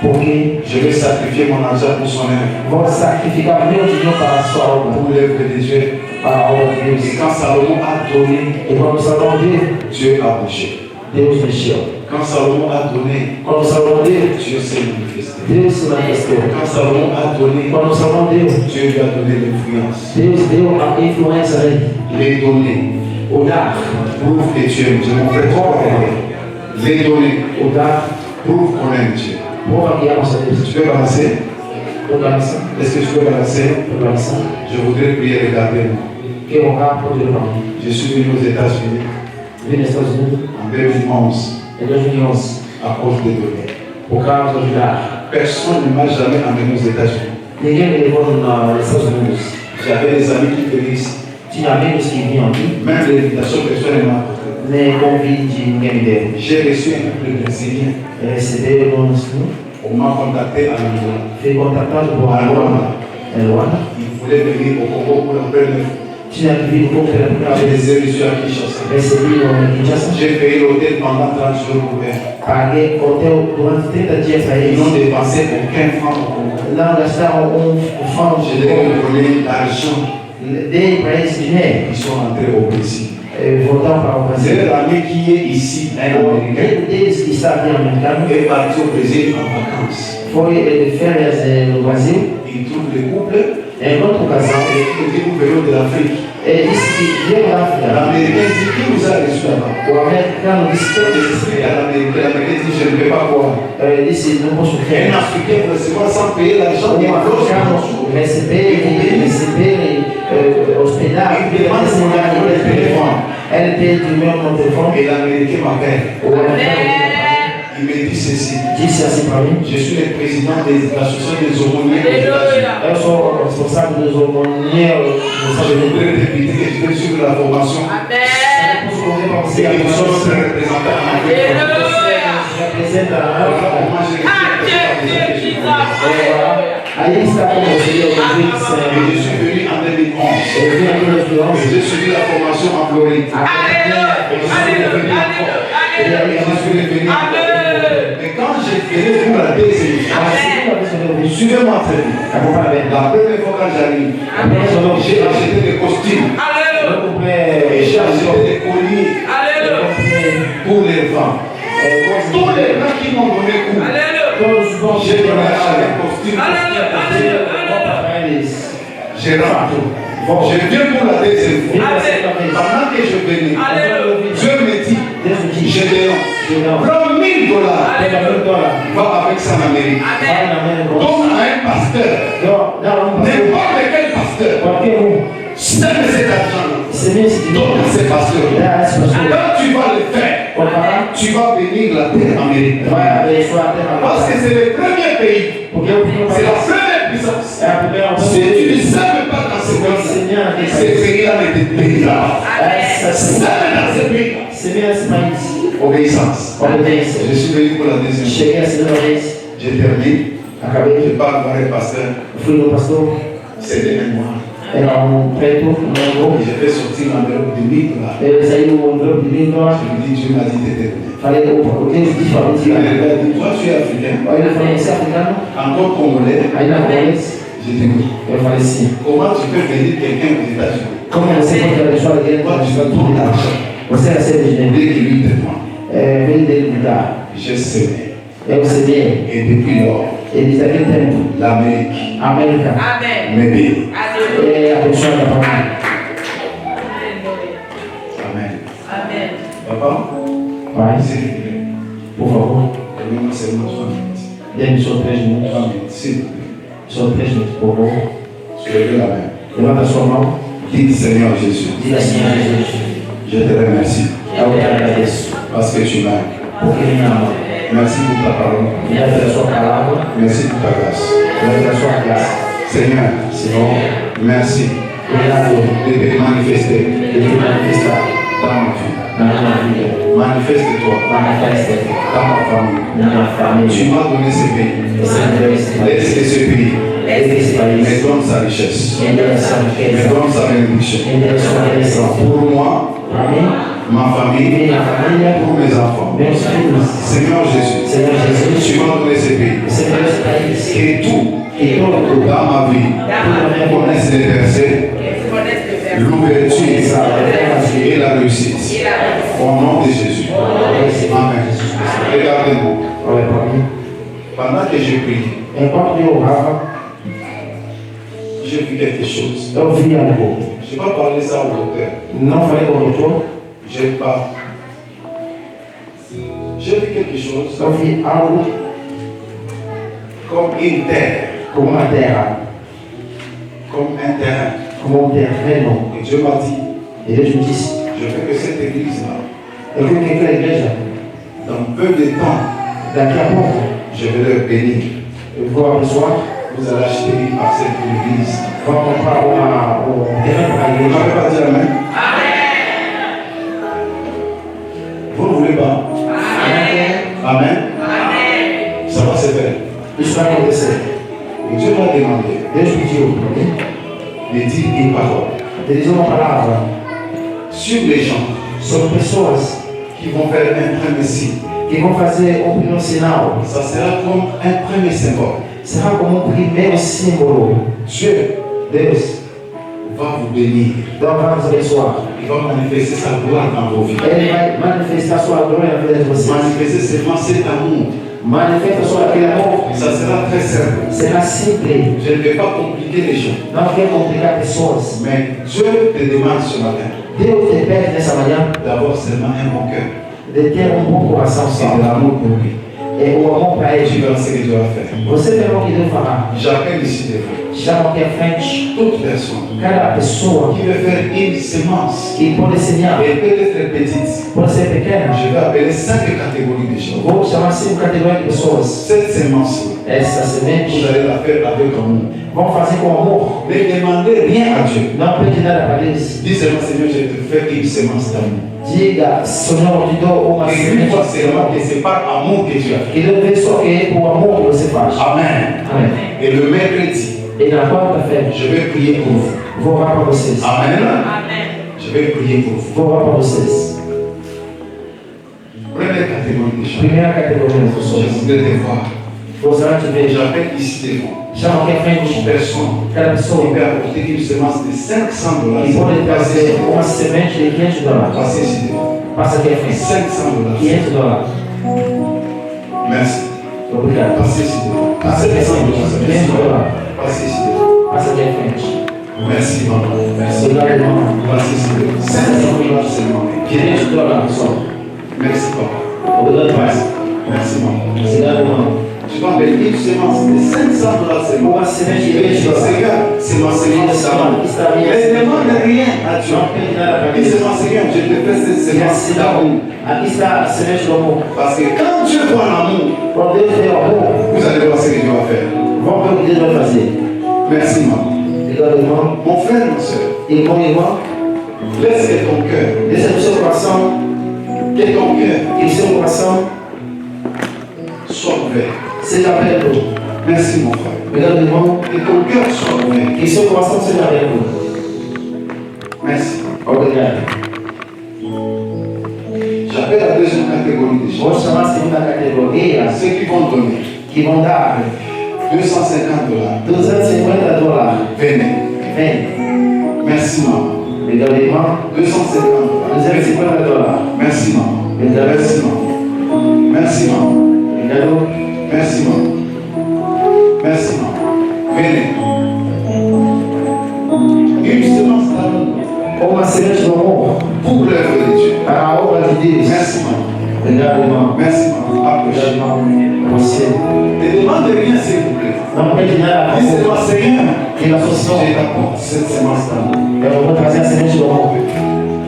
porque je vais sacrifier mon argent pour son œuvre, vou sacrificar meu dinheiro para a sua obra, pour l'œuvre de Dieu. para a obra de Et Deus. quand Salomon a donné, E quando Salomão deu, Dieu a bougé. Deus mexeu. Quand Salomon a donné, Quando Salomão deu, Dieu s'est manifesté. Deus se manifestou. Quand Salomon a donné, Quando Salomão deu, Dieu lui a donné l'influence. Deus deu a influência dele. Les données O dar, prouve que tu aimes Dieu. Mon frère, tu peux aimer. Les données o dar, prouve qu'on aime Dieu. prova que ama a Deus. Tu peux balancer? Organização, Est-ce que tu peux balancer? organização. Je voudrais prier, regardez-moi. Que honrar por Deus para mim. Je suis venu aux États-Unis Vim nos Estados Unidos en 2011 em 2011 à cause des données. por causa do dar. Personne ne m'a jamais amené aux États-Unis. Ninguém me levou nos Estados Unidos. J'avais des amis qui venaient ici. Tinha amigos que vinham aqui, Même l'invitation, personne ne m'a apporté. nem convite ninguém me deu. J'ai reçu un couple brésilien. Receberam no sul, On m'a contacté à Angola. fui contratado por Angola, em Luanda. Ils voulaient venir au Congo pour la première fois. Tinha que vir pela primeira Je vez. les ai reçus à Kinshasa. Recebi no Kinshasa. J'ai payé l'hôtel pendant 30 jours pour eux. Paguei hotel durante 30 dias para Ils eles. n'ont dépensé aucun franc au Congo. Não gastaram fundo. Je leur ai donné l'argent. Dei para eles dinheiro. Ils sont rentrés au Brésil. Voltaram para o C'est Brasil. l'ami qui est ici, un O Américain, amigo deles que está aqui americano est parti au Brésil en vacances. foi de férias no Brasil. Il trouve le couple Enquanto o casal, et il dit nous venons de l'Afrique. ele disse que veio da África. L'Américain dit qui vous a reçu là-bas? O americano disse que Et l'Américain dit je ne peux pas croire. ele disse não posso Un crer. Africain recevoir sans payer l'argent des Africano receber hospedar, ele pede o meu telefone. Et l'Américain m'appelle. O americano Il me dit ceci. disse assim para mim: Je suis le président de l'association des aumôniers des États-Unis. eu sou o responsável dos hormônios dos Je Estados Unidos. voudrais te pedir que tu veux suivre la formation. Posso C'est une chose représentée en Afrique. Aí está com você, je suis venu en 2011. J'ai suivi la formation en Floride. Mais quand j'ai venu pour la deuxième fois, suivez-moi très bien. La première fois quand j'arrive, j'ai acheté des costumes. Et j'ai acheté des colliers pour les femmes. Tous les gens qui m'ont donné coup, j'ai donné des costumes. J'ai rentré. Je viens pour la deuxième fois. Pendant que je venais, Dieu me dit, Gédéon, prends $1000. Va avec ça en Amérique. Donne à un pasteur. N'importe quel pasteur. Sème cet argent. Donne à ces pasteurs. Quand tu vas le faire, tu vas bénir la terre américaine. Parce que c'est le premier pays. C'est la première puissance. Si tu ne sèmes pas dans ce pays, ces pays-là ne te bénira. Sème dans ce pays. Obéissance. Je suis venu pour la deuxième fois. J'ai terminé. Je parle avec le pasteur. C'est des mémoires. J'ai fait sortir l'enveloppe de $1000. Je lui dis, Dieu m'a dit de te donner. Il m'a dit, toi tu es africain. Encore congolais. Je t'écoute. Comment tu peux venir quelqu'un aux États-Unis? Toi tu vas donner l'argent. Dès qu'il lui demande. J'ai semé. Et depuis lors, l'Amérique me bénit. Amen. Papa, s'il vous plaît. Por favor, Donne-moi seulement 3 minutes. dê-me só 3 minutos. 3 minutes, s'il vous plaît. Só 3 minutos, por favor. Soulevez la main. Levanta a sua mão. Dites Seigneur Jésus, Diga assim a Jesus. je te remercie Eu te agradeço. parce que tu m'aimes. Porque me ama. Merci pour ta parole. Obrigado pela sua palavra. Merci pour ta grâce. Obrigado pela sua graça. Seigneur, Senhor, merci obrigado de te manifester por te manifestar dans ma vie. na minha vida. Manifeste-toi Manifesta dans ma famille. na minha Tu família. m'as donné ce pays. Você me deu esse país. Laisse que ce pays Esse me país. donne sa richesse, Me deu essa me riqueza. donne sa bénédiction. Me deu sua bênção. Pour moi, Para mim, ma famille, minha família, pour mes enfants. meus filhos. Seigneur Jésus, Senhor Jesus, tu m'as donné ce pays. você me deu esse país. Que tout E todo dans ma vie connaisse les versets, l'ouverture et la réussite. Au nom de Jésus. Amen. Regardez-moi. Olha para mim. Pendant que j'ai prié, Enquanto eu orava, j'ai vu quelque chose. eu vi algo. Je n'ai pas parlé ça au docteur. Não falei com o doutor, J'ai pas. J'ai vu quelque chose eu vi algo comme une terre, como uma terra, comme un terrain. como um terreno. Et Dieu m'a dit, E Deus me disse, je veux que cette église-là, eu quero que aquela igreja, dans peu de temps, daqui a pouco, je vais leur bénir. eu vou abençoar, Vous allez acheter une parcelle pour l'église. vou comprar um terreno para a Vous n'avez igreja. pas dit Amen? Vous ne voulez pas? Amen? Ça va se faire. Isso vai acontecer. Et Dieu m'a demandé Deus pediu para mim, de dire une parole de dizer uma palavra sur les gens sobre pessoas qui vont faire un premier signe. que vão fazer um primeiro sinal. Ça sera comme un premier symbole. Será como um primeiro símbolo. Dieu Deus va vous bénir. vai nos abençoar. Il va manifester sa gloire dans vos vies. Ele vai manifestar sua glória na vida de vocês. Manifester seulement cet amour. Manifesta só aquele amor. Ça sera très simple. Será simples. Je ne vais pas compliquer les choses. Não quer complicar pessoas. Mais Dieu te demande ce matin Deus te pede nessa manhã d'avoir seulement un bon cœur de ter um bom coração et só. de l'amour pour lui. É o amor para Tu Ele. verras ce que Dieu va faire. Você verá o que Deus fará. J'appelle ici des frères. chama aqui à frente toute personne cada pessoa qui veut faire une semence, que pode semear, elle peut être petite. pode ser pequena. Je vais appeler 5 catégories de choses. Vou chamar 5 categorias de pessoas. Cette semence, Essa vous semente allez la faire avec amour. vão fazer com amor. Ne demandez rien à Dieu. Não pede nada para Deus. Dis seulement, Seigneur, je te fais une semence d'amour. Diga, Senhor, te dou uma Et une semente fois de seulement amor. que c'est par amour que tu as fait. Que Deus vê só que é por amor que você faz. Amen. Amém. Et le mercredi, E na quarta-feira, je vais prier pour vous. vou orar para vocês. Amen. Je vais prier pour vous. Vou orar para vocês. Première catégorie de choses. Primeira categoria de Je pessoas. voudrais te voir. Gostaria de ver. J'appelle ici devant. Chama aqui à frente Une personne cada qui pessoa peut apporter une semence de $500. que pode trazer uma semente de $500. Passez ici devant. Passa aqui à frente. $500. $500. Merci. Obrigado. Passez ici devant. Passa aqui à frente. $500. Passez ici devant. Passa aqui à frente. Merci, maman. Merci. Obrigado, irmão. Passez ici devant. $500 seulement. $500 só. Merci, papa. Obrigado, pai. Merci, maman. Obrigado, irmão. Je vais appeler une semence de $500 seulement. Uma semente de Et je dis, $500. Seigneur, c'est ma semence d'amour. Está minha Ne demande rien à Dieu. Não pede nada para Dis Deus. seulement, Seigneur, je te fais cette semence d'amour. Aqui está a semente do amor. Parce que quand Dieu voit l'amour, Quando Deus vê o amor, vous allez voir ce que Dieu va faire. vamos ver o que Deus vai fazer. Merci, maman. Obrigado, irmão. Mon frère, ma soeur, Irmão e irmã, laisse que ton cœur, deixa no seu coração, que ton cœur que o seu coração soit ouvert. seja aberto. Merci, mon frère. Obrigado, irmão. Que ton cœur soit ouvert. Que o seu coração seja aberto. Merci. Obrigado. J'appelle la deuxième catégorie des Vou choses. chamar a segunda categoria Ceux qui vont donner que vão dar $250. $250. Venez. Vem. Merci, maman. Obrigado, irmão. $250. $250. Merci, maman. Obrigado. Merci, maman. Merci, maman. Obrigado. Merci, maman. Merci, maman. Venez. Une semence d'amour Uma semente do amor pour l'œuvre de Dieu. para a obra de Deus. Merci, maman. Obrigado, irmão. Merci, maman. Obrigado, Approche. irmão. Você. Ne demande rien, s'il vous plaît. Não pede nada. Dis seulement, Seigneur, Que a solução je t'apporte cette semence d'amour. eu vou trazer a semente do amor.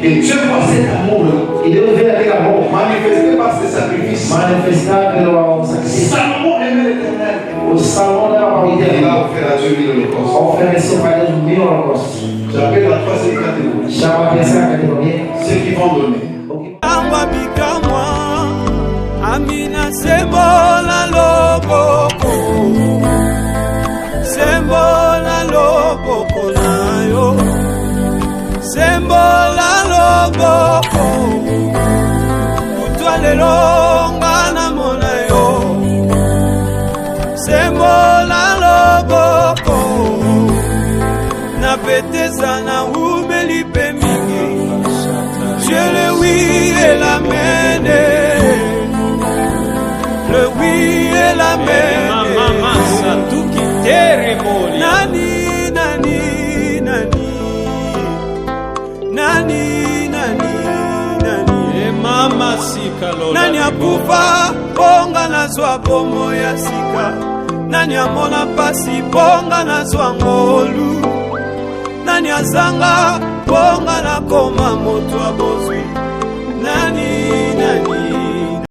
Que Dieu voit cet amour E Deus vê aquele amor manifesté par ses sacrifices. manifestar pelo sacrifício. Salomon aimait l'Éternel. O Salomão era uma Il ideia. a offert à Dieu 1000 holocaustes. Ofereceu para Deus 1000 holocaustos. J'appelle la troisième catégorie. Chama a terceira categoria. Ceux qui vont donner. Amba bikamwa Amina sembola loboko Sembola loboko na yo Sembola loboko Kutwa lelo ngana mona yo Sembola loboko Na peteza na umeli pe mingi Dieu le oui et l'amen. Le oui et l'amen. Mama Satuki Teremoli. Nani, nani, nani. Nani, nani, nani. Mama Sikalo. Nani akufa, bonga na zwa bomo ya sika. Nani amona pasi, bonga na zwa ngolu. Nani azanga, bonga na koma moto abozwi. Nani